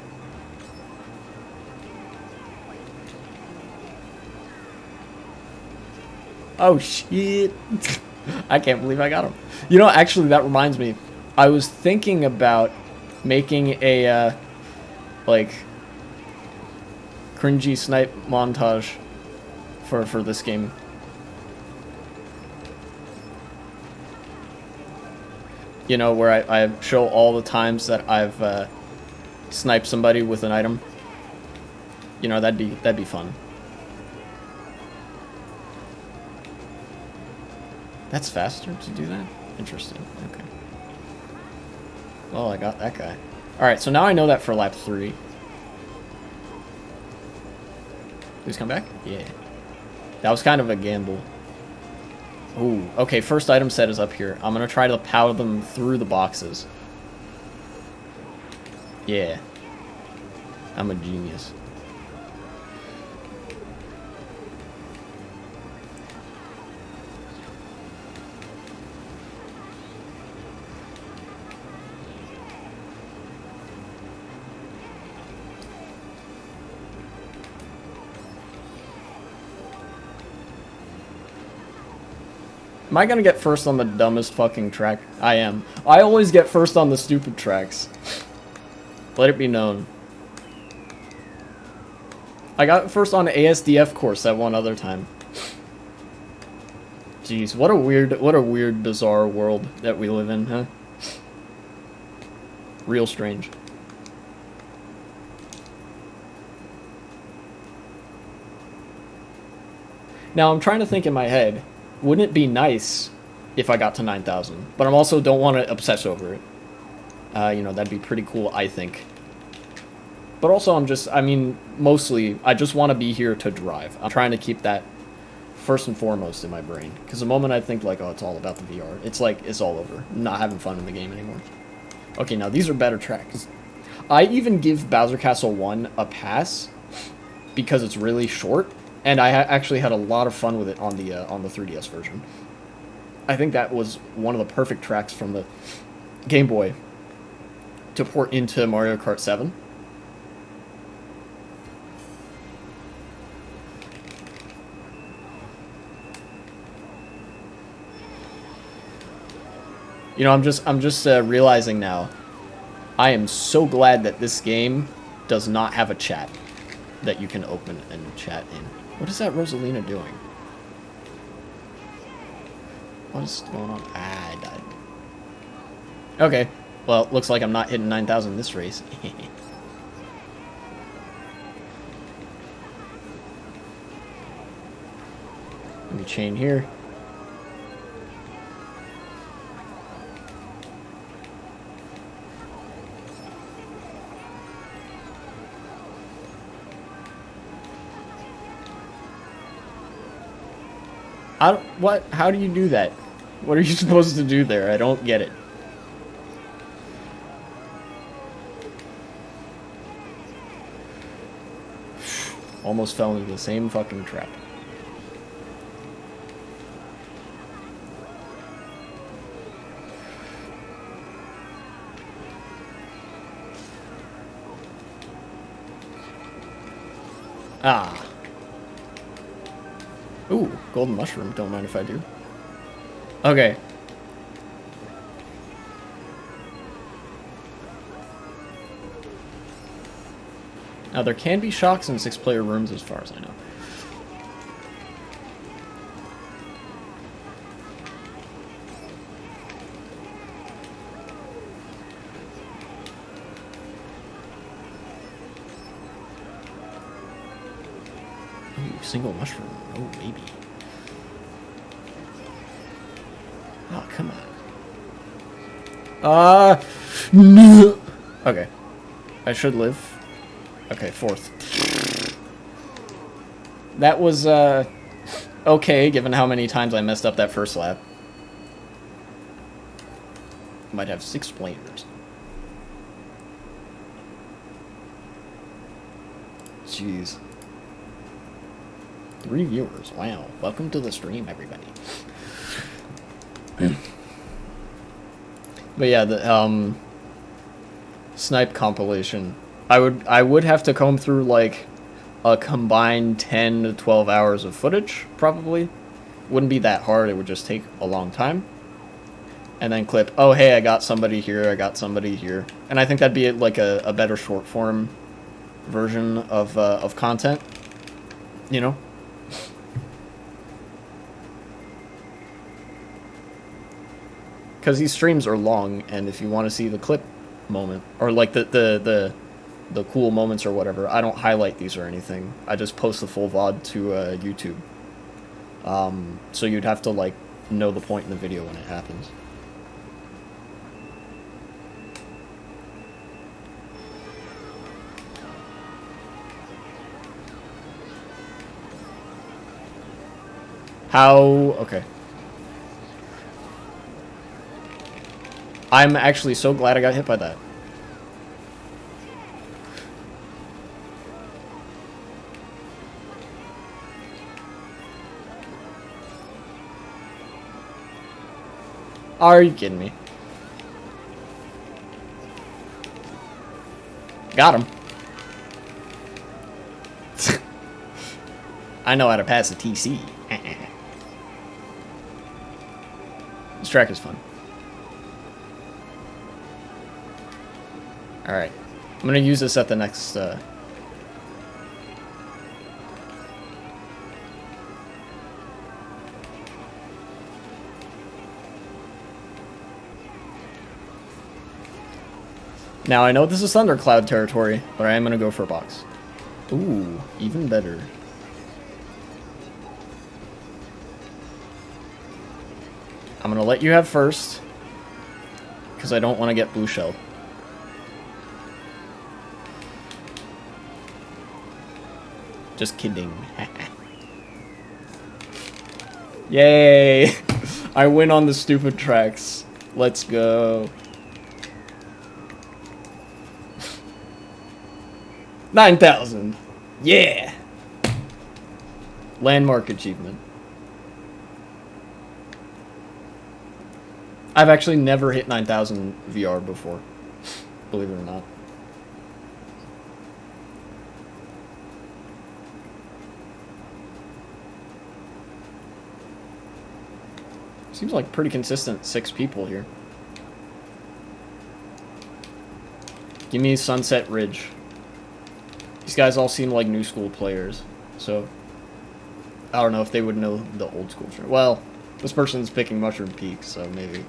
Speaker 1: Oh, shit. I can't believe I got him. You know, actually, that reminds me. I was thinking about making a, like, cringy snipe montage for this game. You know, where I show all the times that I've sniped somebody with an item. You know, that'd be fun. That's faster to do that? Interesting. Okay. Well, I got that guy. Alright, so now I know that for lap 3. Please come back? Yeah. That was kind of a gamble. Ooh, okay, first item set is up here. I'm gonna try to power them through the boxes. Yeah. I'm a genius. Am I gonna get first on the dumbest fucking track? I am. I always get first on the stupid tracks. Let it be known. I got first on the ASDF course that one other time. Jeez, what a weird, bizarre world that we live in, huh? Real strange. Now, I'm trying to think in my head, wouldn't it be nice if I got to 9,000? But I also don't want to obsess over it. You know, that'd be pretty cool, I think. But also, mostly, I just want to be here to drive. I'm trying to keep that first and foremost in my brain. Because the moment I think, like, oh, it's all about the VR, it's like, it's all over. I'm not having fun in the game anymore. Okay, now, these are better tracks. I even give Bowser Castle 1 a pass because it's really short. And I actually had a lot of fun with it on the 3DS version. I think that was one of the perfect tracks from the Game Boy to port into Mario Kart 7. You know, I'm just realizing now, I am so glad that this game does not have a chat that you can open and chat in. What is that Rosalina doing? What is going on? Ah, I died. Okay. Well, looks like I'm not hitting 9,000 this race. Let me chain here. What? How do you do that? What are you supposed to do there? I don't get it. Almost fell into the same fucking trap. Ah. Ooh, golden mushroom. Don't mind if I do. Okay. Now, there can be shocks in 6-player rooms as far as I know. Ooh, single mushroom. Oh, maybe. Oh, come on. No. Okay. I should live. Okay, 4th. That was, okay, given how many times I messed up that first lap. Might have 6 players. Jeez. 3 viewers. Wow. Welcome to the stream, everybody. But yeah, the, snipe compilation I would have to comb through like a combined 10 to 12 hours of footage, probably. Wouldn't be that hard, it would just take a long time. And then clip, oh hey, I got somebody here, I got somebody here. And I think that'd be like a better short form version of content, you know? Because these streams are long, and if you want to see the clip moment, or like the cool moments or whatever, I don't highlight these or anything. I just post the full VOD to YouTube. So you'd have to like know the point in the video when it happens. How... okay. I'm actually so glad I got hit by that. Are you kidding me? Got him. I know how to pass a TC. This track is fun. Alright. I'm gonna use this at the next, Now, I know this is Thundercloud territory, but I am gonna go for a box. Ooh, even better. I'm gonna let you have first, because I don't want to get blue shelled. Just kidding. Yay! I win on the stupid tracks. Let's go. 9,000. Yeah! Landmark achievement. I've actually never hit 9,000 VR before. Believe it or not. Seems like pretty consistent 6 people here. Give me Sunset Ridge. These guys all seem like new school players, so I don't know if they would know the old school. Well, this person's picking Mushroom Peak, so maybe.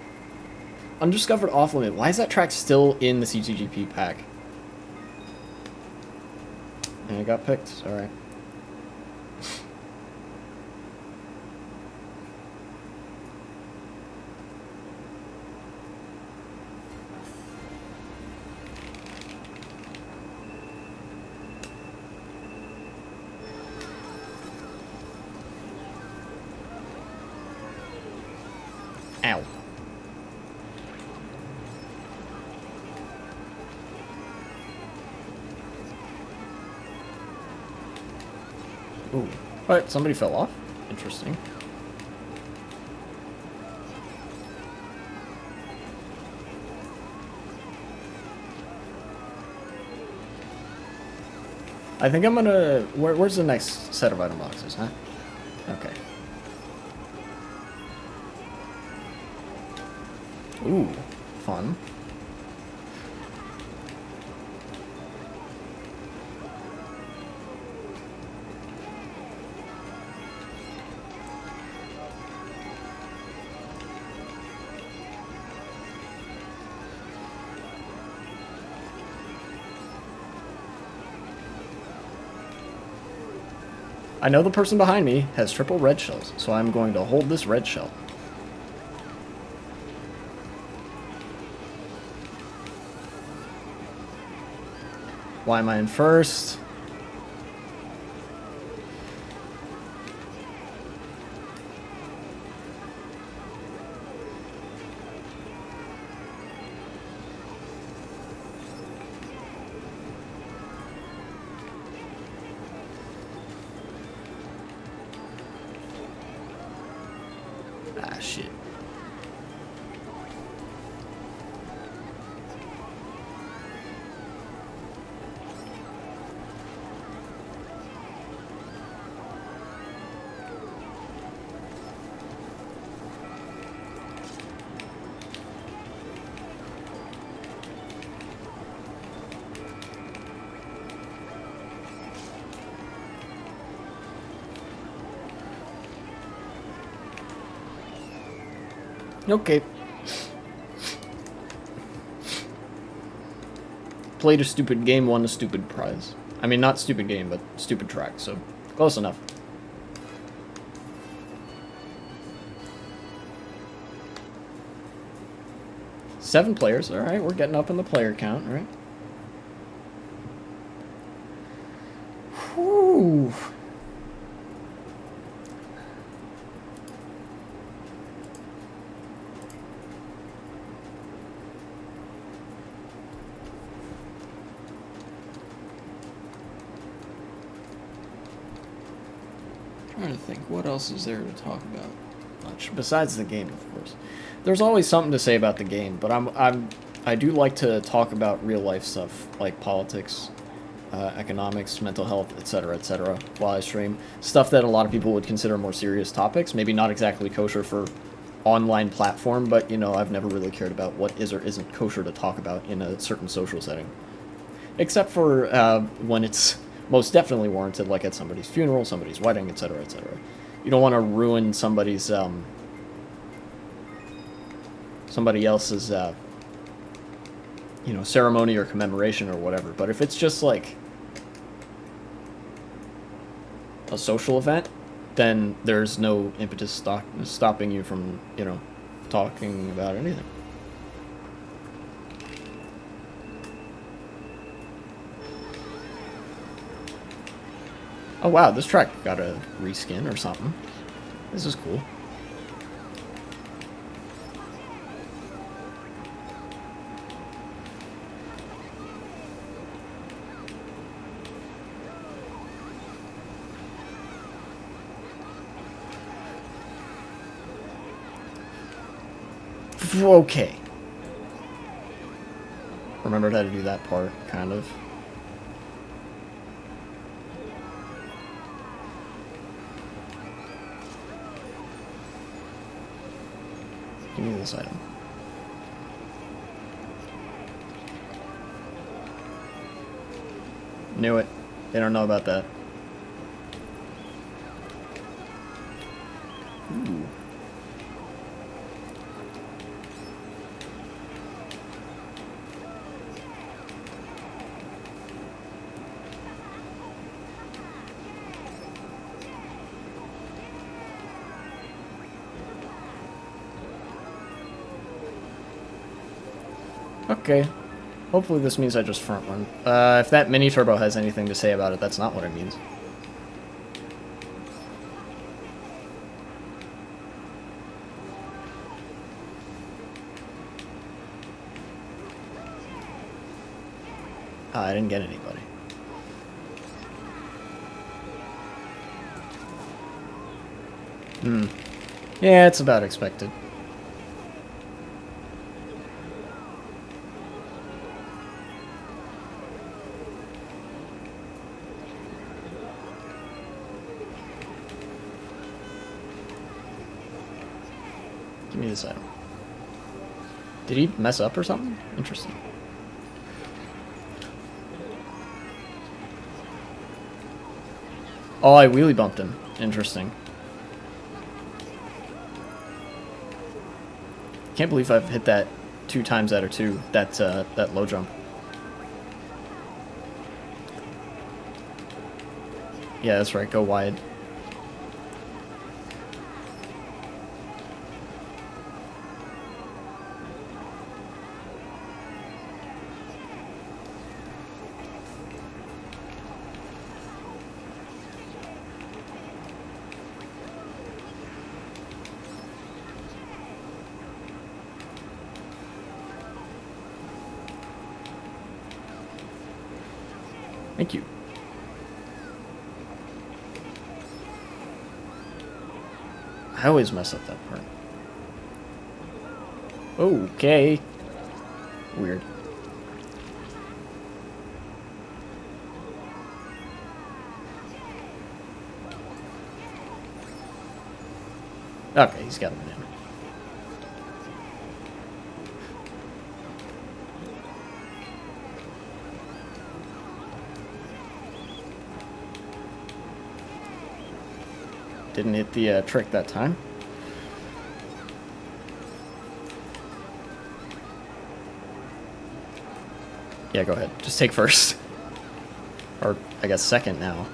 Speaker 1: Undiscovered Off Limit. Why is that track still in the CTGP pack? And it got picked. Alright. Ow. Ooh. What? Somebody fell off? Interesting. I think I'm gonna... where's the next set of item boxes, huh? Okay. Ooh, fun. I know the person behind me has triple red shells, so I'm going to hold this red shell. Why am I in first? Ah, shit. Okay. Played a stupid game, won a stupid prize. I mean, not stupid game, but stupid track, so close enough. Seven players, alright, we're getting up in the player count, alright. Whew. Trying to think, what else is there to talk about? Much besides the game, of course. There's always something to say about the game, but I do like to talk about real life stuff like politics, economics, mental health, etc., while I stream. Stuff that a lot of people would consider more serious topics. Maybe not exactly kosher for online platform, but you know, I've never really cared about what is or isn't kosher to talk about in a certain social setting, except for when it's most definitely warranted, like at somebody's funeral, somebody's wedding, etc., etc. You don't want to ruin somebody else's, you know, ceremony or commemoration or whatever. But if it's just like a social event, then there's no impetus stopping you from, you know, talking about anything. Oh wow, this track got a reskin or something. This is cool. Okay. Remembered how to do that part, kind of. Give me this item. Knew it. They don't know about that. Ooh. Okay. Hopefully this means I just front run. If that mini turbo has anything to say about it, that's not what it means. I didn't get anybody. Yeah, it's about expected. Give me this item. Did he mess up or something? Interesting. Oh, I wheelie bumped him. Interesting. Can't believe I've hit that 2 times out of 2. That low jump. Yeah, that's right. Go wide. Thank you. I always mess up that part. Okay. Weird. Okay, he's got a banana. Didn't hit the trick that time. Yeah, go ahead. Just take first. Or, I guess, second now.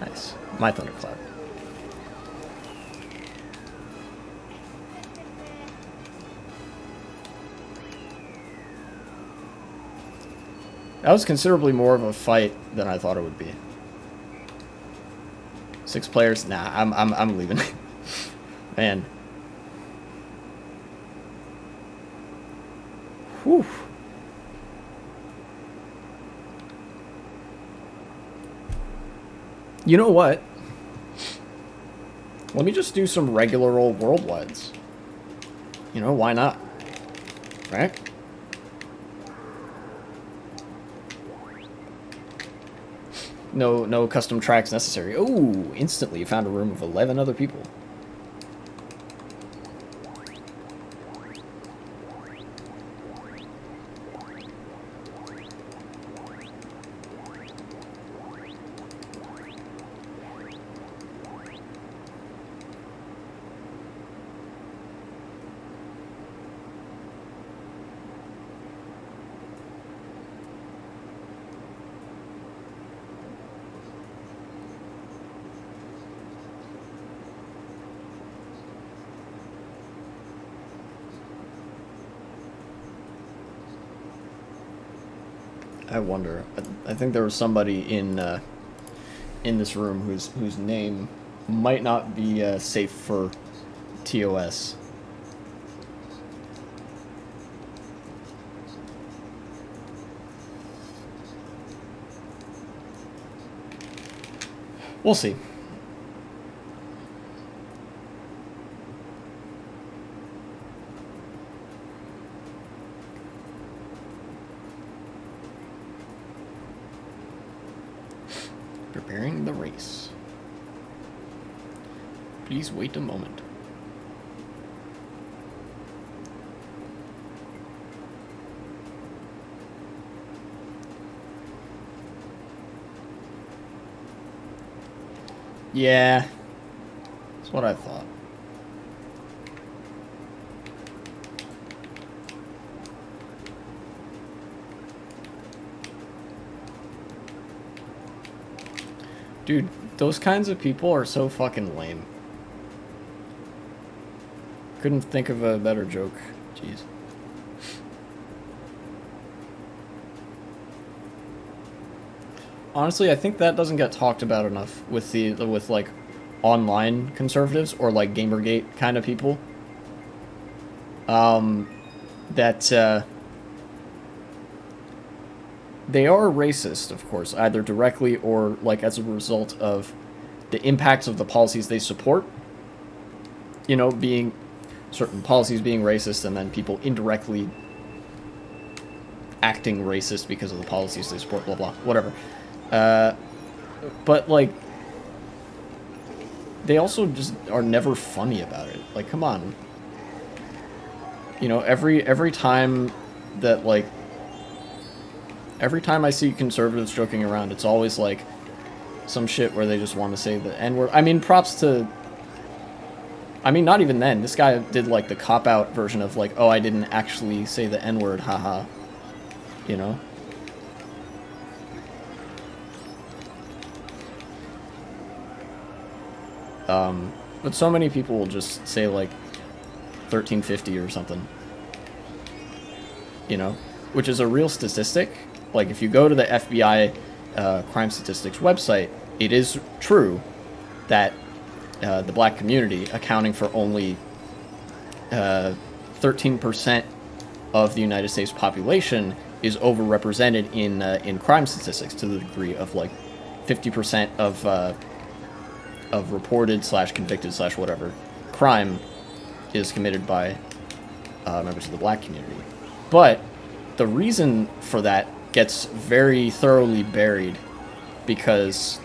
Speaker 1: Nice. My thundercloud. That was considerably more of a fight than I thought it would be. 6 players? Nah, I'm leaving. Man. Whew. You know what? Let me just do some regular old worldwides. You know, why not? Right? No custom tracks necessary. Oh, instantly you found a room of 11 other people. I wonder. I think there was somebody in this room whose name might not be safe for TOS. We'll see. Preparing the race. Please wait a moment. Yeah, that's what I thought. Dude, those kinds of people are so fucking lame. Couldn't think of a better joke. Jeez. Honestly, I think that doesn't get talked about enough with like online conservatives or like Gamergate kind of people. That they are racist, of course, either directly or like as a result of the impacts of the policies they support. You know, being certain policies being racist, and then people indirectly acting racist because of the policies they support. Blah blah, whatever. But like, they also just are never funny about it. Like, come on. You know, every time that like. Every time I see conservatives joking around, it's always like some shit where they just want to say the N-word. I mean, props to... I mean, not even then. This guy did like the cop-out version of like, oh, I didn't actually say the N-word, haha. You know? But so many people will just say like 1350 or something. You know? Which is a real statistic. Like, if you go to the FBI crime statistics website, it is true that the black community, accounting for only 13% of the United States population, is overrepresented in crime statistics to the degree of like 50% of reported / convicted / whatever crime is committed by members of the black community. But the reason for that gets very thoroughly buried because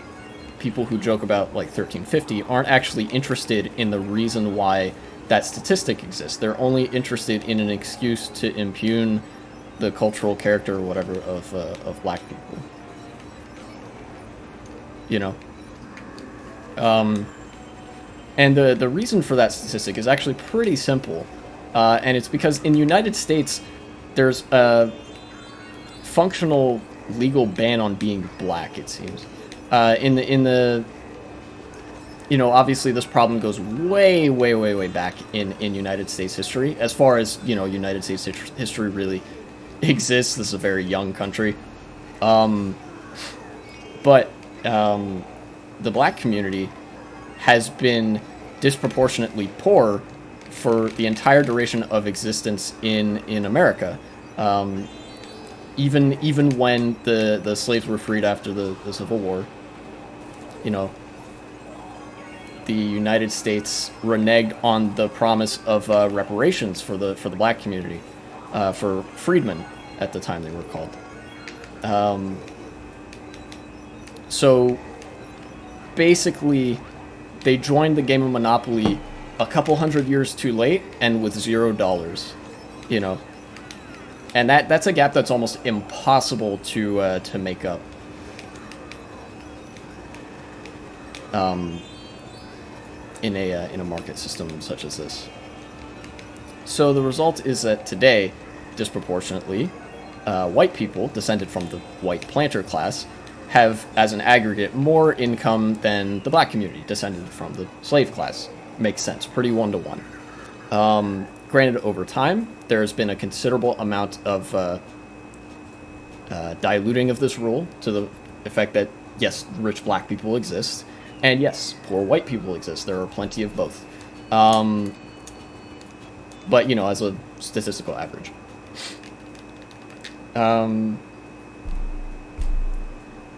Speaker 1: people who joke about like 1350 aren't actually interested in the reason why that statistic exists. They're only interested in an excuse to impugn the cultural character or whatever of black people. You know? And the reason for that statistic is actually pretty simple. And it's because in the United States, there's a functional legal ban on being black, it seems. Obviously this problem goes way, way, way, way back in United States history. As far as, United States history really exists, this is a very young country. But the black community has been disproportionately poor for the entire duration of existence in America. Even when the slaves were freed after the Civil War, the United States reneged on the promise of reparations for the black community, for freedmen at the time they were called. So basically, they joined the game of Monopoly a couple hundred years too late and with $0, and that's a gap that's almost impossible to make up. In a market system such as this. So the result is that today, disproportionately, white people descended from the white planter class have, as an aggregate, more income than the black community descended from the slave class. Makes sense, pretty one-to-one. Granted, over time, there's been a considerable amount of diluting of this rule to the effect that, yes, rich black people exist, and yes, poor white people exist. There are plenty of both. But, as a statistical average.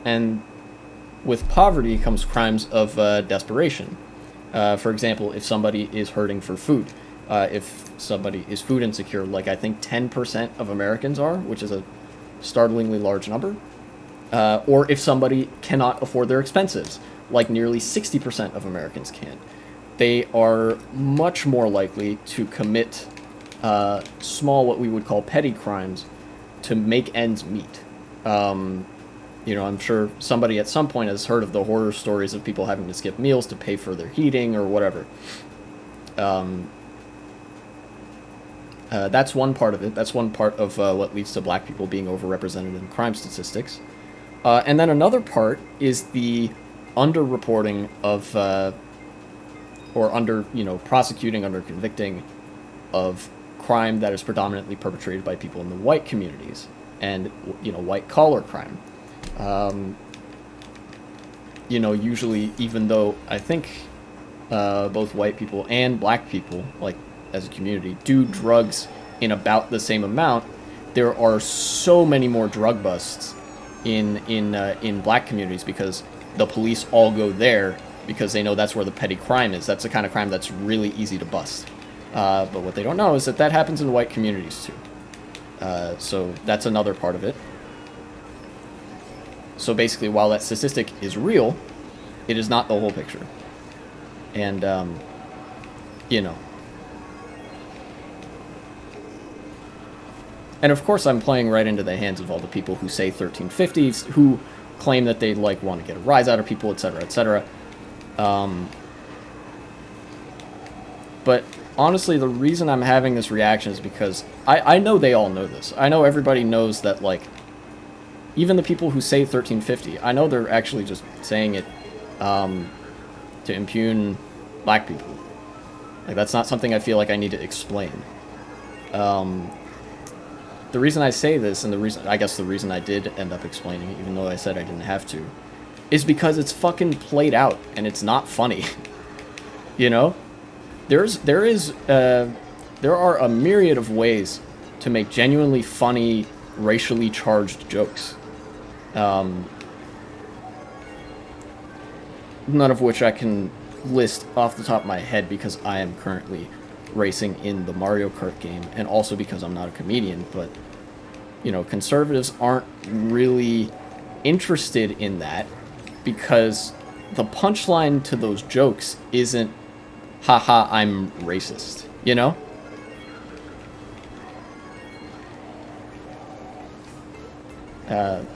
Speaker 1: And with poverty comes crimes of desperation. For example, if somebody is hurting for food, if somebody is food insecure, like I think 10% of Americans are, which is a startlingly large number, or if somebody cannot afford their expenses, like nearly 60% of Americans can, they are much more likely to commit small, what we would call petty crimes, to make ends meet. I'm sure somebody at some point has heard of the horror stories of people having to skip meals to pay for their heating or whatever. That's one part of it. That's one part of what leads to black people being overrepresented in crime statistics. And then another part is the underreporting of, prosecuting, under convicting of crime that is predominantly perpetrated by people in the white communities and, white collar crime. Usually, even though I think both white people and black people, like as a community, do drugs in about the same amount, there are so many more drug busts in black communities because the police all go there because they know that's where the petty crime is. That's the kind of crime that's really easy to bust. But what they don't know is that happens in white communities too. So that's another part of it. So basically, while that statistic is real, it is not the whole picture. And, And of course I'm playing right into the hands of all the people who say 1350s, who claim that they, want to get a rise out of people, etc., etc. But honestly, the reason I'm having this reaction is because I know they all know this. I know everybody knows that, even the people who say 1350, I know they're actually just saying it to impugn black people. That's not something I feel like I need to explain. The reason I say this, and the reason I did end up explaining it, even though I said I didn't have to, is because it's fucking played out, and it's not funny. There are a myriad of ways to make genuinely funny, racially charged jokes. None of which I can list off the top of my head because I am currently racing in the Mario Kart game, and also because I'm not a comedian, but, conservatives aren't really interested in that because the punchline to those jokes isn't, haha, I'm racist,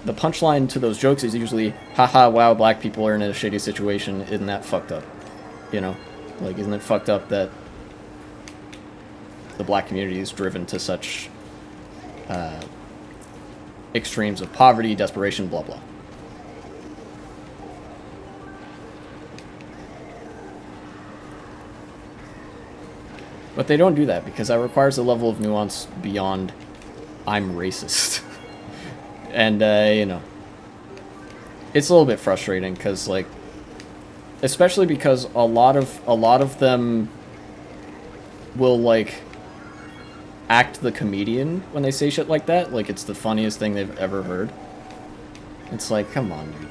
Speaker 1: The punchline to those jokes is usually, haha, wow, black people are in a shitty situation, isn't that fucked up? Like, isn't it fucked up that the black community is driven to such extremes of poverty, desperation, blah, blah. But they don't do that because that requires a level of nuance beyond I'm racist. And, you know, it's a little bit frustrating because, like, especially because a lot of them will, like, act the comedian when they say shit like that. Like, it's the funniest thing they've ever heard. It's like, come on, dude.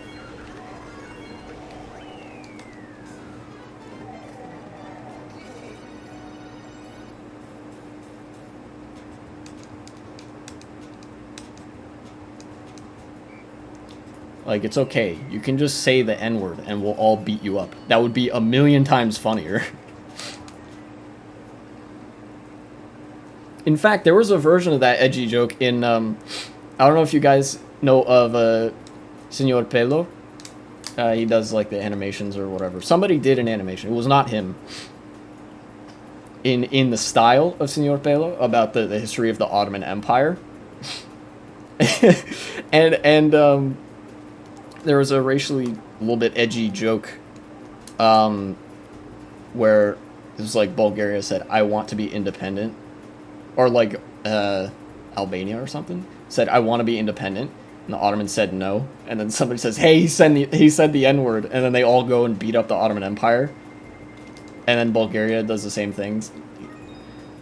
Speaker 1: Like, it's okay. You can just say the N-word and we'll all beat you up. That would be a million times funnier. In fact, there was a version of that edgy joke in, I don't know if you guys know of Senor Pelo. He does, like, the animations or whatever. Somebody did an animation. It was not him. In the style of Senor Pelo, about the history of the Ottoman Empire. and there was a racially a little bit edgy joke where it was like Bulgaria said, I want to be independent. Or like Albania or something said, I want to be independent. And the Ottomans said no. And then somebody says, hey, he said the N-word. And then they all go and beat up the Ottoman Empire. And then Bulgaria does the same things.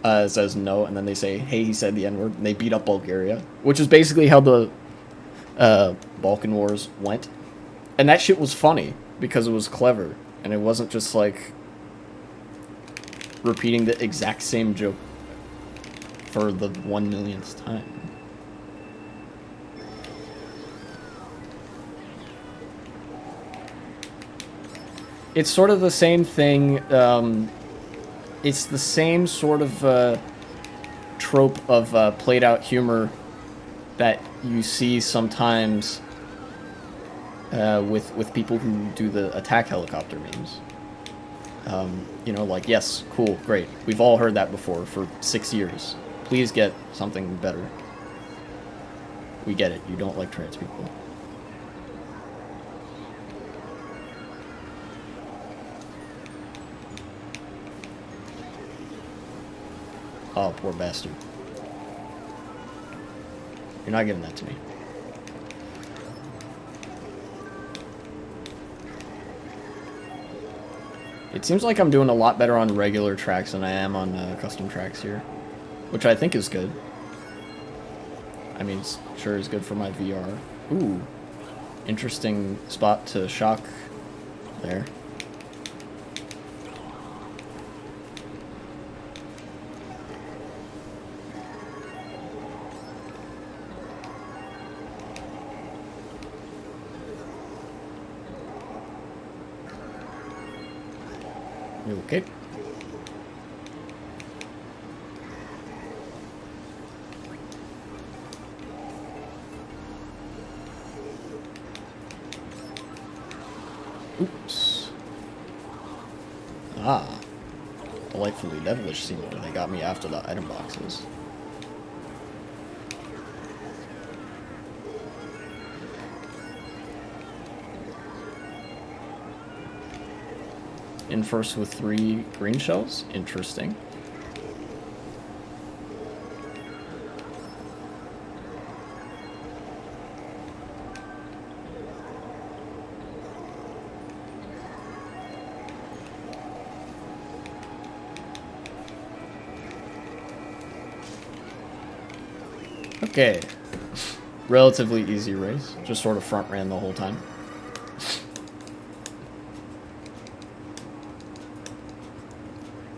Speaker 1: Says no. And then they say, hey, he said the N-word. And they beat up Bulgaria. Which is basically how the Balkan Wars went. And that shit was funny because it was clever. And it wasn't just like repeating the exact same joke for the 1,000,000th time. It's sort of the same thing. It's the same sort of trope of played out humor that you see sometimes with people who do the attack helicopter memes. You know, like, yes, cool, great. We've all heard that before for 6 years. Please get something better. We get it. You don't like trans people. Oh, poor bastard. You're not giving that to me. It seems like I'm doing a lot better on regular tracks than I am on custom tracks here. Which I think is good. I mean, sure is good for my VR. Ooh. Interesting spot to shock there. Okay. Oops. Ah. Delightfully devilish scene where they got me after the item boxes. In first with 3 green shells? Interesting. Okay. Relatively easy race. Just sort of front ran the whole time.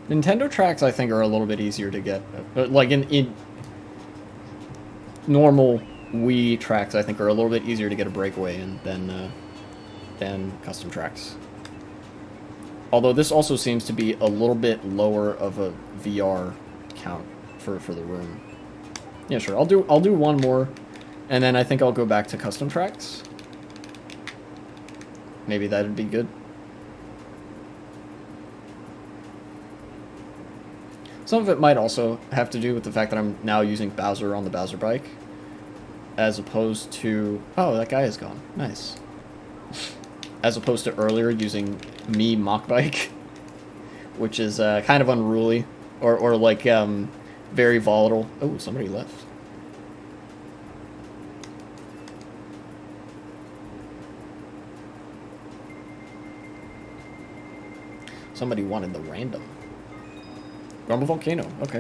Speaker 1: Nintendo tracks, I think, are a little bit easier to get. Like, in normal Wii tracks, I think, are a little bit easier to get a breakaway in than custom tracks. Although this also seems to be a little bit lower of a VR count for the room. Yeah, sure. I'll do one more, and then I think I'll go back to custom tracks. Maybe that'd be good. Some of it might also have to do with the fact that I'm now using Bowser on the Bowser bike, as opposed to... Oh, that guy is gone. Nice. As opposed to earlier using me mock bike, which is kind of unruly, or like very volatile. Oh, somebody left. Somebody wanted the random. Grumble Volcano, okay.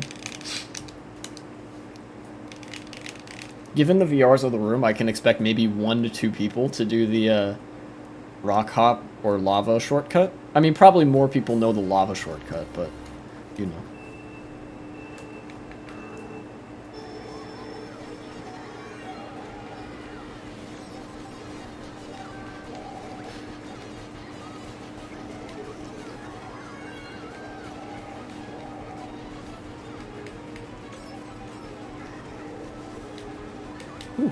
Speaker 1: Given the VRs of the room, I can expect maybe 1 to 2 people to do the rock hop or lava shortcut. I mean, probably more people know the lava shortcut, but, you know. Ooh.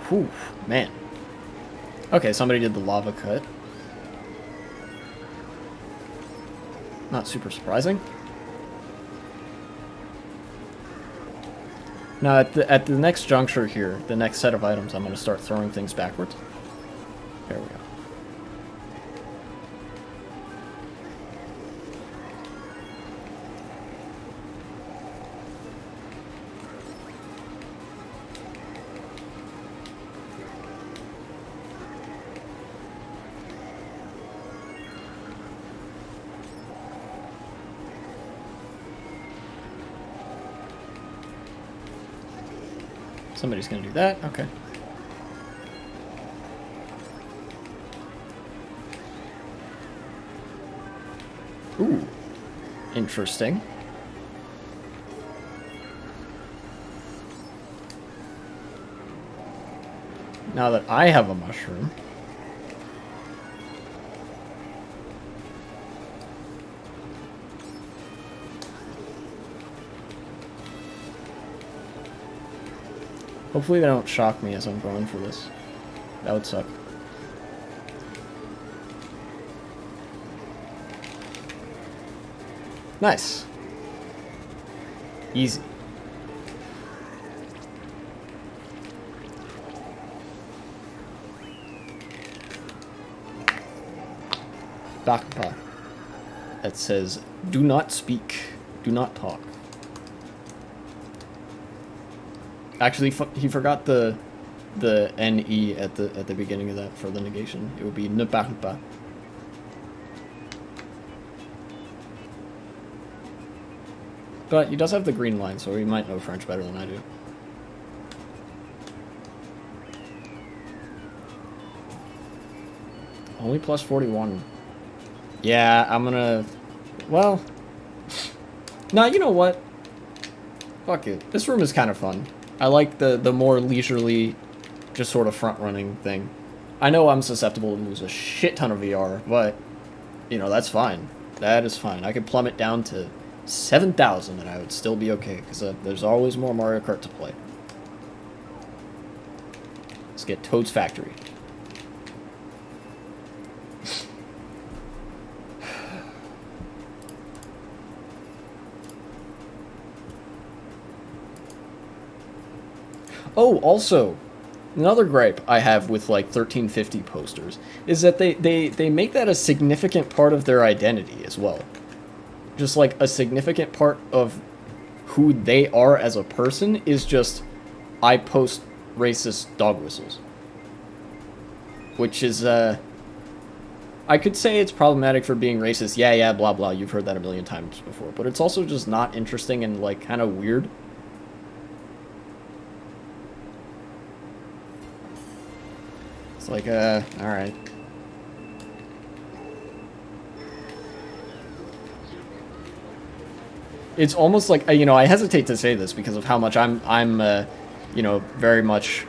Speaker 1: Whew, man. Okay, somebody did the lava cut. Not super surprising. Now, at the next juncture here, the next set of items, I'm going to start throwing things backwards. There we go. Somebody's gonna do that. Okay. Ooh. Interesting. Now that I have a mushroom. Hopefully they don't shock me as I'm going for this. That would suck. Nice. Easy. Bakpa. That says, do not speak. Do not talk. Actually, he forgot the NE at the beginning of that for the negation. It would be ne parle pas. But he does have the green line, so he might know French better than I do. Only plus 41. Yeah, I'm gonna... Well... Nah, you know what? Fuck it. This room is kind of fun. I like the more leisurely, just sort of front-running thing. I know I'm susceptible to lose a shit ton of VR, but, you know, that's fine. That is fine. I could plummet down to 7,000 and I would still be okay, because there's always more Mario Kart to play. Let's get Toad's Factory. Oh, also, another gripe I have with, like, 1350 posters is that they make that a significant part of their identity as well. Just, like, a significant part of who they are as a person is just, I post racist dog whistles. Which is, I could say it's problematic for being racist. Yeah, blah, blah. You've heard that a million times before. But it's also just not interesting and, like, kind of weird. It's like, alright. It's almost like, you know, I hesitate to say this because of how much I'm you know, very much,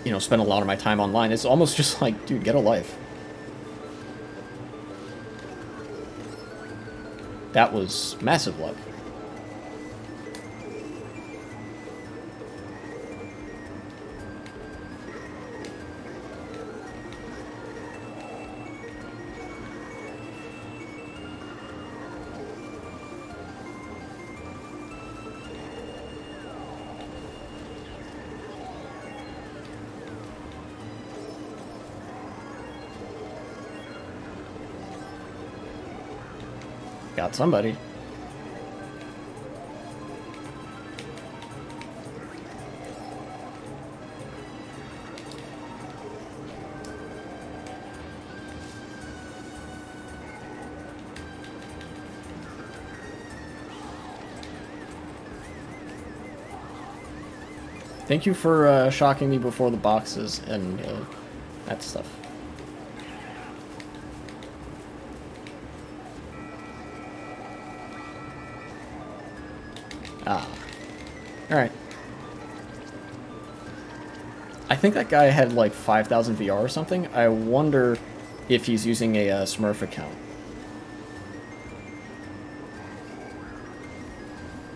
Speaker 1: you know, spend a lot of my time online. It's almost just like, dude, get a life. That was massive luck. Got somebody. Thank you for shocking me before the boxes and that stuff. Ah. Alright. I think that guy had like 5,000 VR or something. I wonder if he's using a Smurf account.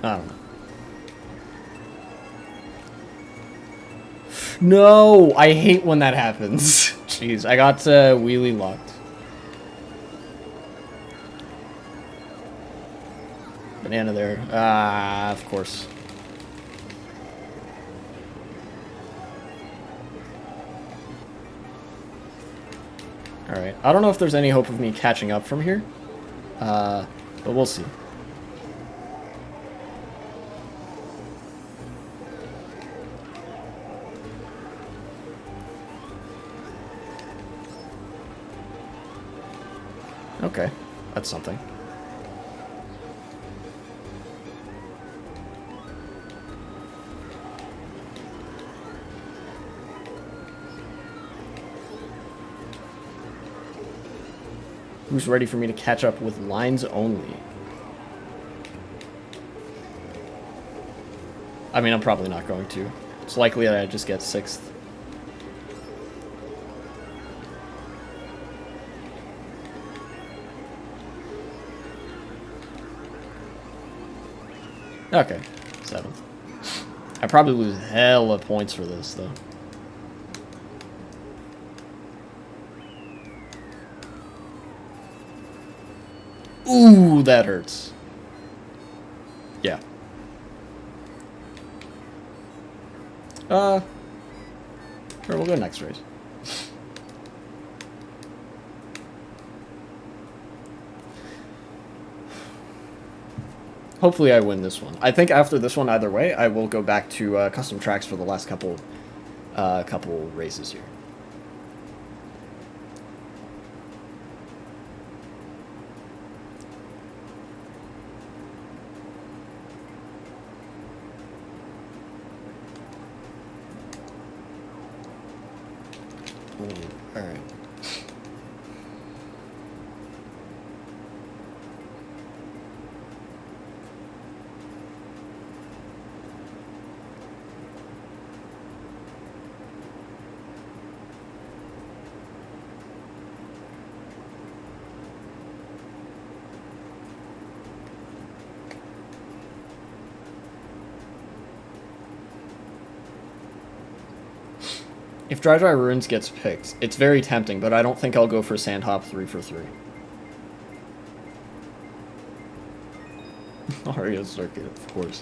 Speaker 1: I don't know. No! I hate when that happens. Jeez, I got wheelie locked. Banana there. Ah, of course. Alright. I don't know if there's any hope of me catching up from here. But we'll see. Okay, that's something. Who's ready for me to catch up with lines only? I mean, I'm probably not going to. It's likely that I just get 6th. Okay, 7th. I probably lose hella points for this, though. Ooh, that hurts. Yeah. Sure, we'll go next race. Hopefully I win this one. I think after this one, either way, I will go back to custom tracks for the last couple races here. Ooh, all right. If Dry Dry Ruins gets picked, it's very tempting, but I don't think I'll go for Sand Hop 3 for 3. Mario Circuit, of course.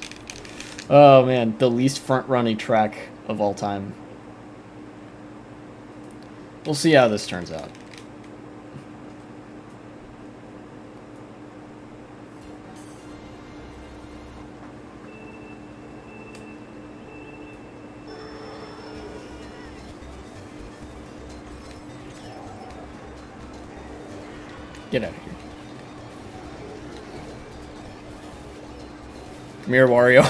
Speaker 1: Oh man, the least front-running track of all time. We'll see how this turns out. Get out of here. Come here, Wario.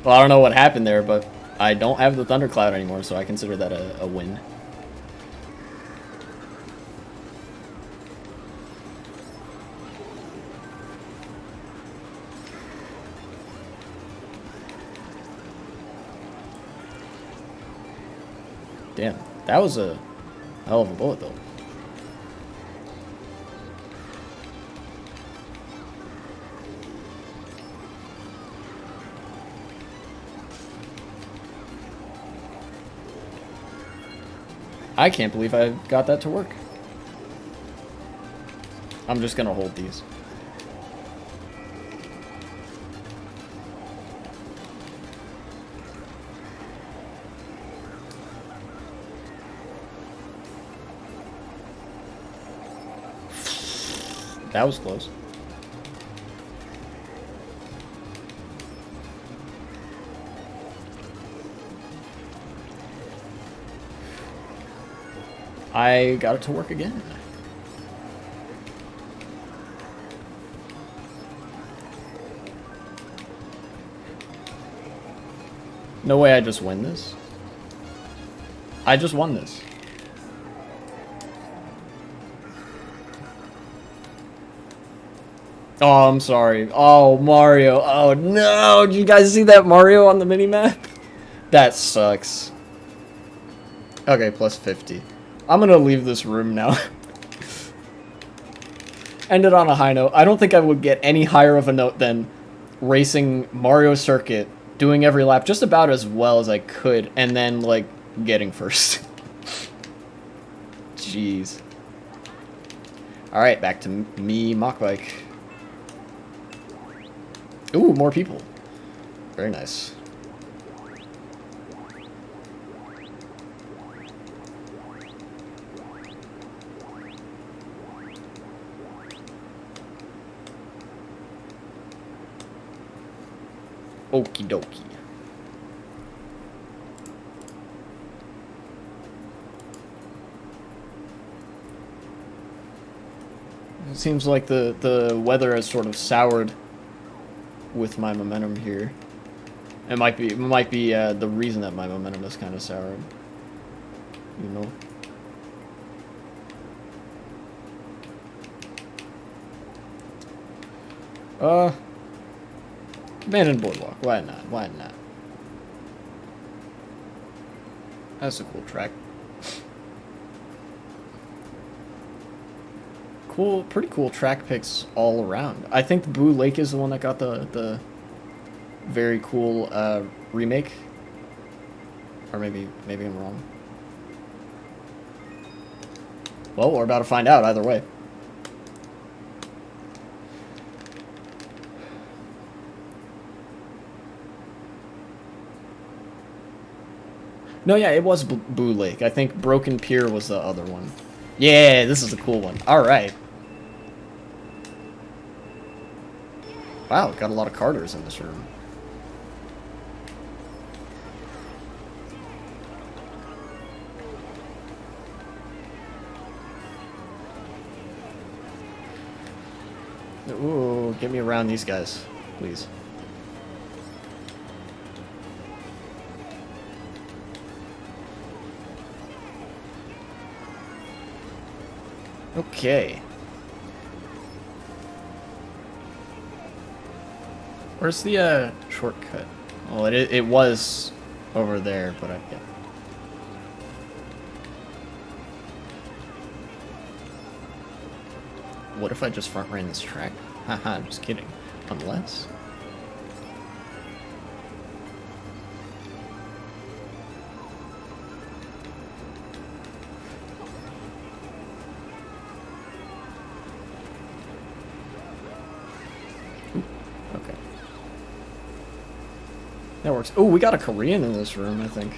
Speaker 1: Well, I don't know what happened there, but I don't have the Thundercloud anymore, so I consider that a win. Damn, that was a hell of a bullet, though. I can't believe I got that to work. I'm just gonna hold these. That was close. I got it to work again. No way I just win this. I just won this. Oh, I'm sorry. Oh, Mario. Oh, no. Did you guys see that Mario on the minimap? That sucks. Okay, plus 50. I'm gonna leave this room now. Ended on a high note. I don't think I would get any higher of a note than racing Mario Circuit, doing every lap just about as well as I could, and then, like, getting first. Jeez. Alright, back to me, Mach Bike. Ooh, more people. Very nice. Okie dokie. It seems like the weather has sort of soured with my momentum here. It might be the reason that my momentum is kind of soured. You know. Abandoned Boardwalk. Why not? Why not? That's a cool track. Cool, pretty cool track picks all around. I think the Blue Lake is the one that got the very cool remake. Or maybe I'm wrong. Well, we're about to find out either way. No, yeah, it was Blue Lake. I think Broken Pier was the other one. Yeah, this is a cool one. All right. Wow, got a lot of Carters in this room. Ooh, get me around these guys, please. Okay. Where's the shortcut? Well, it was over there, but yeah. What if I just front ran this track? Haha, I'm just kidding. Unless. Okay. That works. Oh, we got a Korean in this room, I think.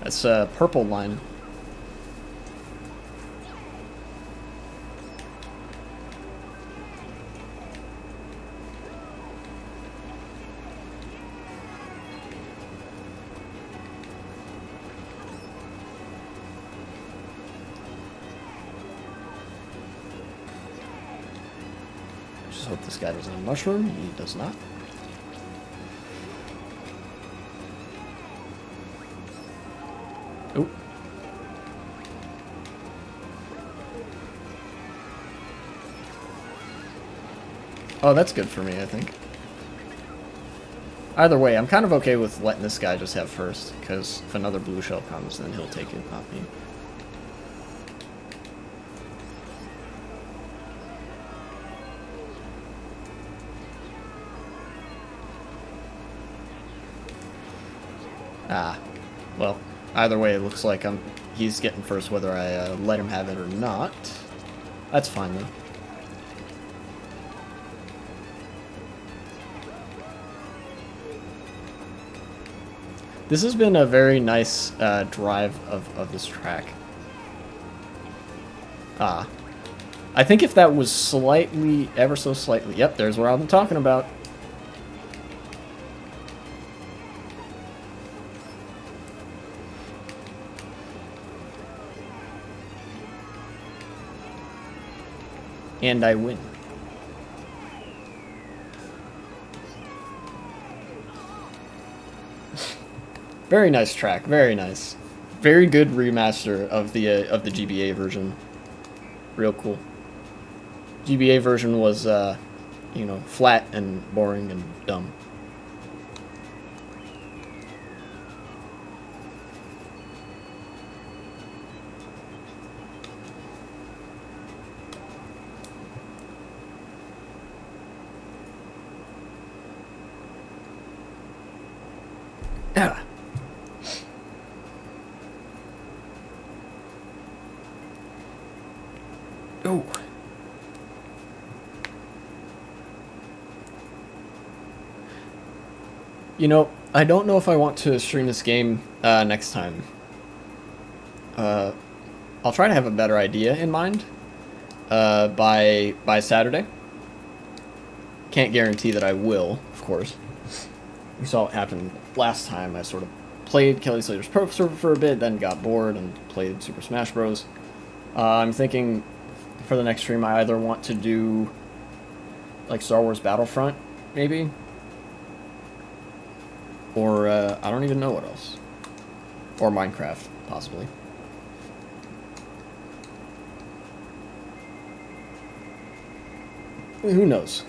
Speaker 1: That's purple line. Just hope this guy doesn't have a mushroom. He does not. Oh. Oh, that's good for me, I think. Either way, I'm kind of okay with letting this guy just have first, because if another blue shell comes, then he'll take it, not me. Ah, well, either way, it looks like he's getting first whether I let him have it or not. That's fine, though. This has been a very nice drive of this track. Ah. I think if that was slightly, ever so slightly, yep, there's what I'm talking about. And I win. Very nice track, very nice. Very good remaster of the GBA version. Real cool. GBA version was, you know, flat and boring and dumb. Ah. Oh. You know, I don't know if I want to stream this game next time. I'll try to have a better idea in mind by Saturday. Can't guarantee that I will, of course. You saw what happened last time. I sort of played Kelly Slater's Pro Server for a bit, then got bored and played Super Smash Bros. I'm thinking for the next stream I either want to do like Star Wars Battlefront, maybe, or I don't even know what else, or Minecraft, possibly. Who knows?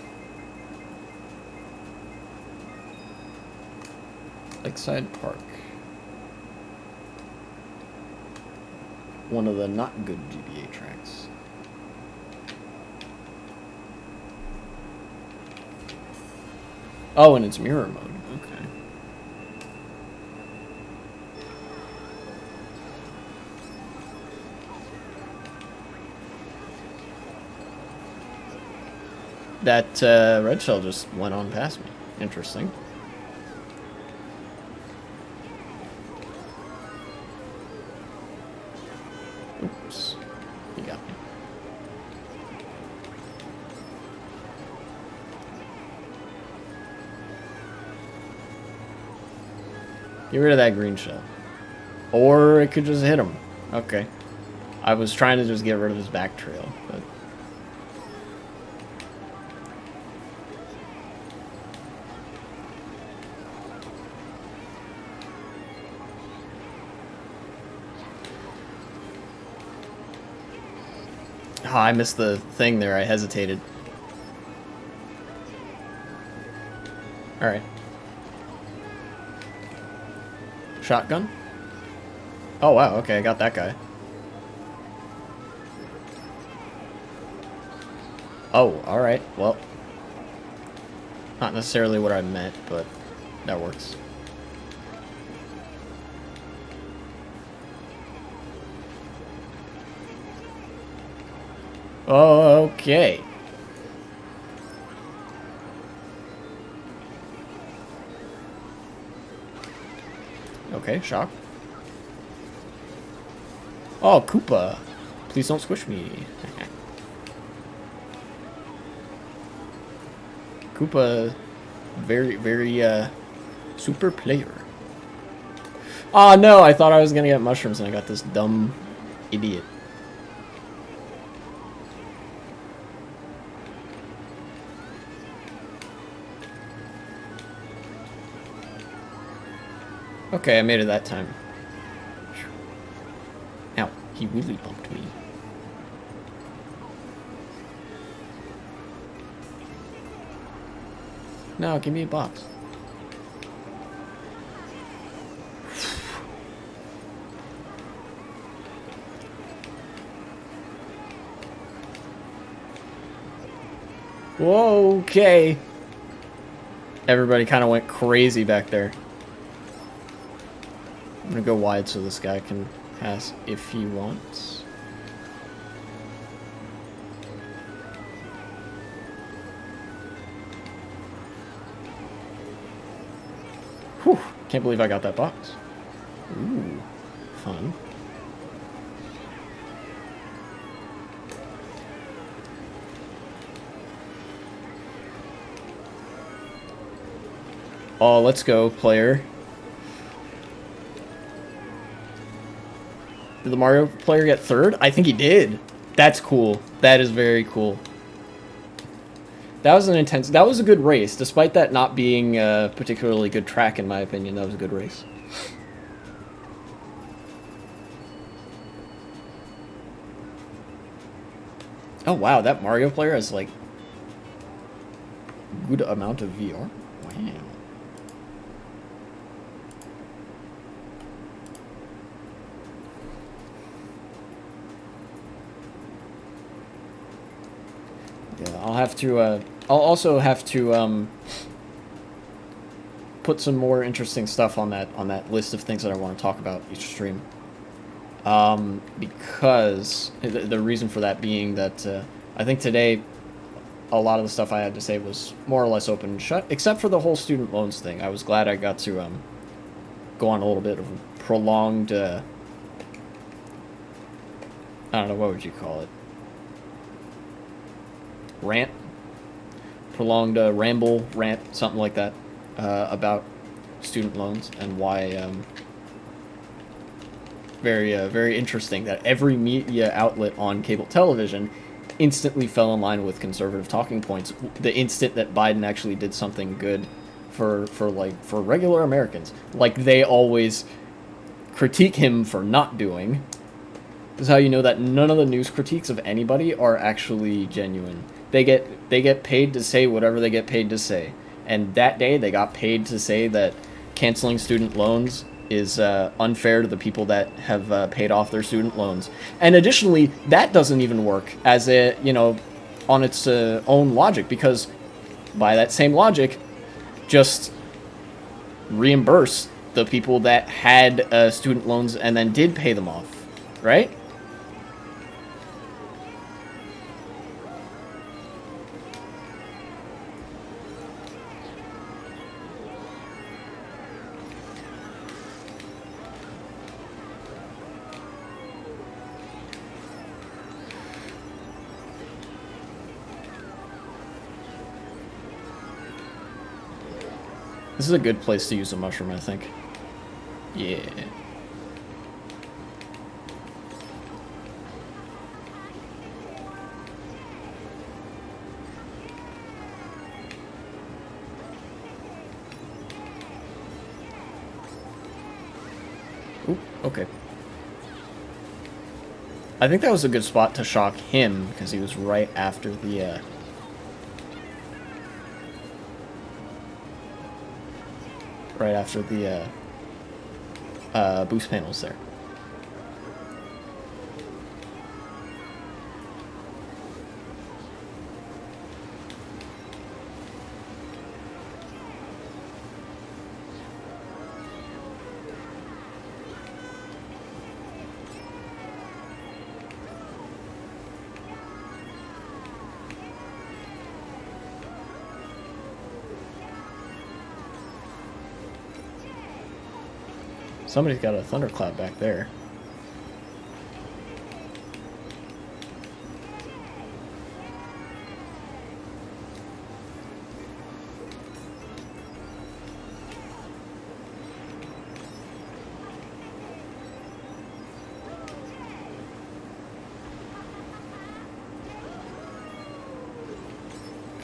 Speaker 1: Lakeside Park. One of the not good GBA tracks. Oh, and it's mirror mode. Okay. That red shell just went on past me. Interesting. Oops. You got me. Get rid of that green shell. Or it could just hit him. Okay. I was trying to just get rid of his back trail, but... Oh, I missed the thing there. I hesitated. Alright. Shotgun? Oh, wow. Okay, I got that guy. Oh, alright. Well. Not necessarily what I meant, but that works. Okay. Okay, shock. Oh, Koopa. Please don't squish me. Koopa, very, super player. Oh, no, I thought I was gonna get mushrooms and I got this dumb idiot. Okay, I made it that time. Ow, he really bumped me. No, give me a box. Whoa, okay. Everybody kind of went crazy back there. I'm gonna go wide so this guy can pass if he wants. Whew, can't believe I got that box. Ooh, fun. Oh, let's go, player. Did the Mario player get third? I think he did. That's cool. That is very cool. That was that was a good race. Despite that not being a particularly good track, in my opinion, that was a good race. Oh, wow, that Mario player has, like, good amount of VR. Wow. Yeah, I'll have to, I'll also have to, put some more interesting stuff on that list of things that I want to talk about each stream. Because the reason for that being that I think today a lot of the stuff I had to say was more or less open and shut, except for the whole student loans thing. I was glad I got to go on a little bit of a prolonged, I don't know, what would you call it? Rant? Prolonged ramble, rant, something like that, about student loans and why... very interesting that every media outlet on cable television instantly fell in line with conservative talking points the instant that Biden actually did something good for regular Americans, like they always critique him for not doing. This is how you know that none of the news critiques of anybody are actually genuine. They get paid to say whatever they get paid to say, and that day they got paid to say that canceling student loans is unfair to the people that have paid off their student loans. And additionally, that doesn't even work as a, on its own logic, because by that same logic, just reimburse the people that had student loans and then did pay them off, right? This is a good place to use a mushroom, I think. Yeah. Ooh, okay. I think that was a good spot to shock him, because he was right after the, boost panels there. Somebody's got a thundercloud back there.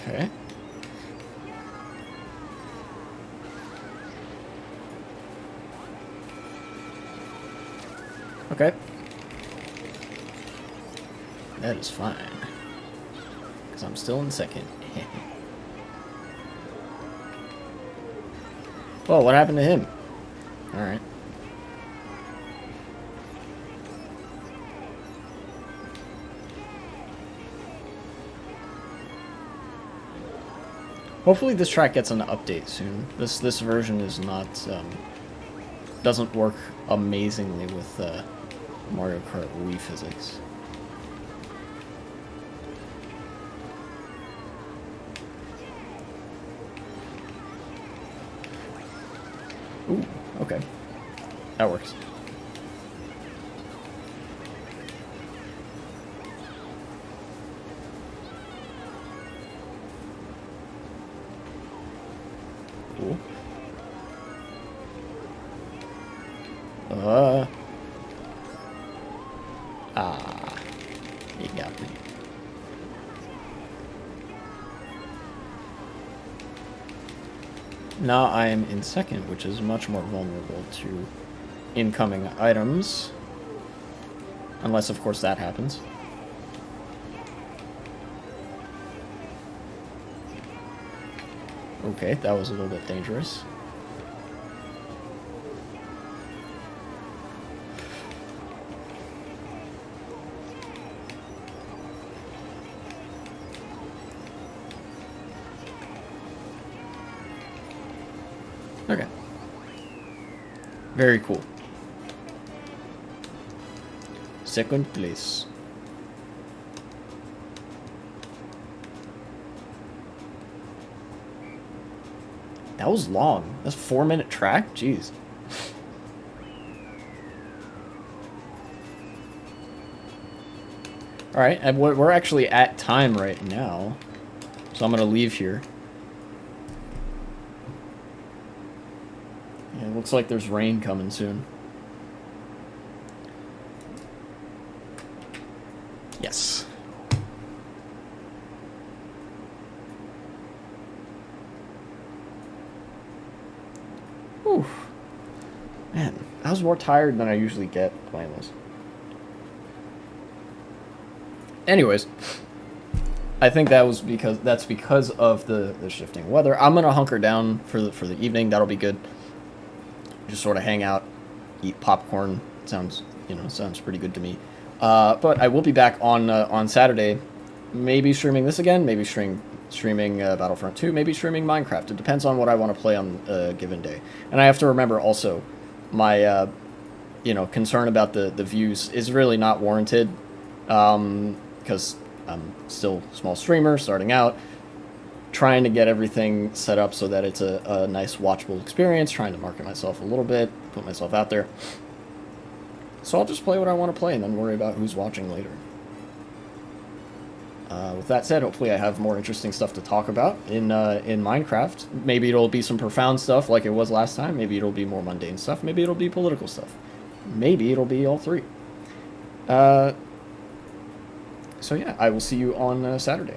Speaker 1: Okay. Okay. That is fine. Because I'm still in second. Well, what happened to him? Alright. Hopefully this track gets an update soon. This version is not, doesn't work amazingly with, Mario Kart Wii physics. Ooh, okay. That works. Cool. Now I am in second, which is much more vulnerable to incoming items. Unless, of course, that happens. Okay, that was a little bit dangerous. Okay. Very cool. Second place. That was long. That's a 4-minute track? Jeez. Alright, and we're actually at time right now. So I'm going to leave here. Yeah, it looks like there's rain coming soon. Yes. Whew. Man, I was more tired than I usually get playing this. Anyways, I think that's because of the shifting weather. I'm gonna hunker down for the evening. That'll be good. Just sort of hang out, eat popcorn. Sounds pretty good to me. But I will be back on Saturday. Maybe streaming this again. Maybe streaming Battlefront 2. Maybe streaming Minecraft. It depends on what I want to play on a given day. And I have to remember also, my concern about the views is really not warranted. Because I'm still a small streamer, starting out, trying to get everything set up so that it's a nice watchable experience, trying to market myself a little bit, put myself out there. So I'll just play what I want to play and then worry about who's watching later. With that said, hopefully I have more interesting stuff to talk about in Minecraft. Maybe it'll be some profound stuff like it was last time. Maybe it'll be more mundane stuff. Maybe it'll be political stuff. Maybe it'll be all three. So yeah, I will see you on Saturday.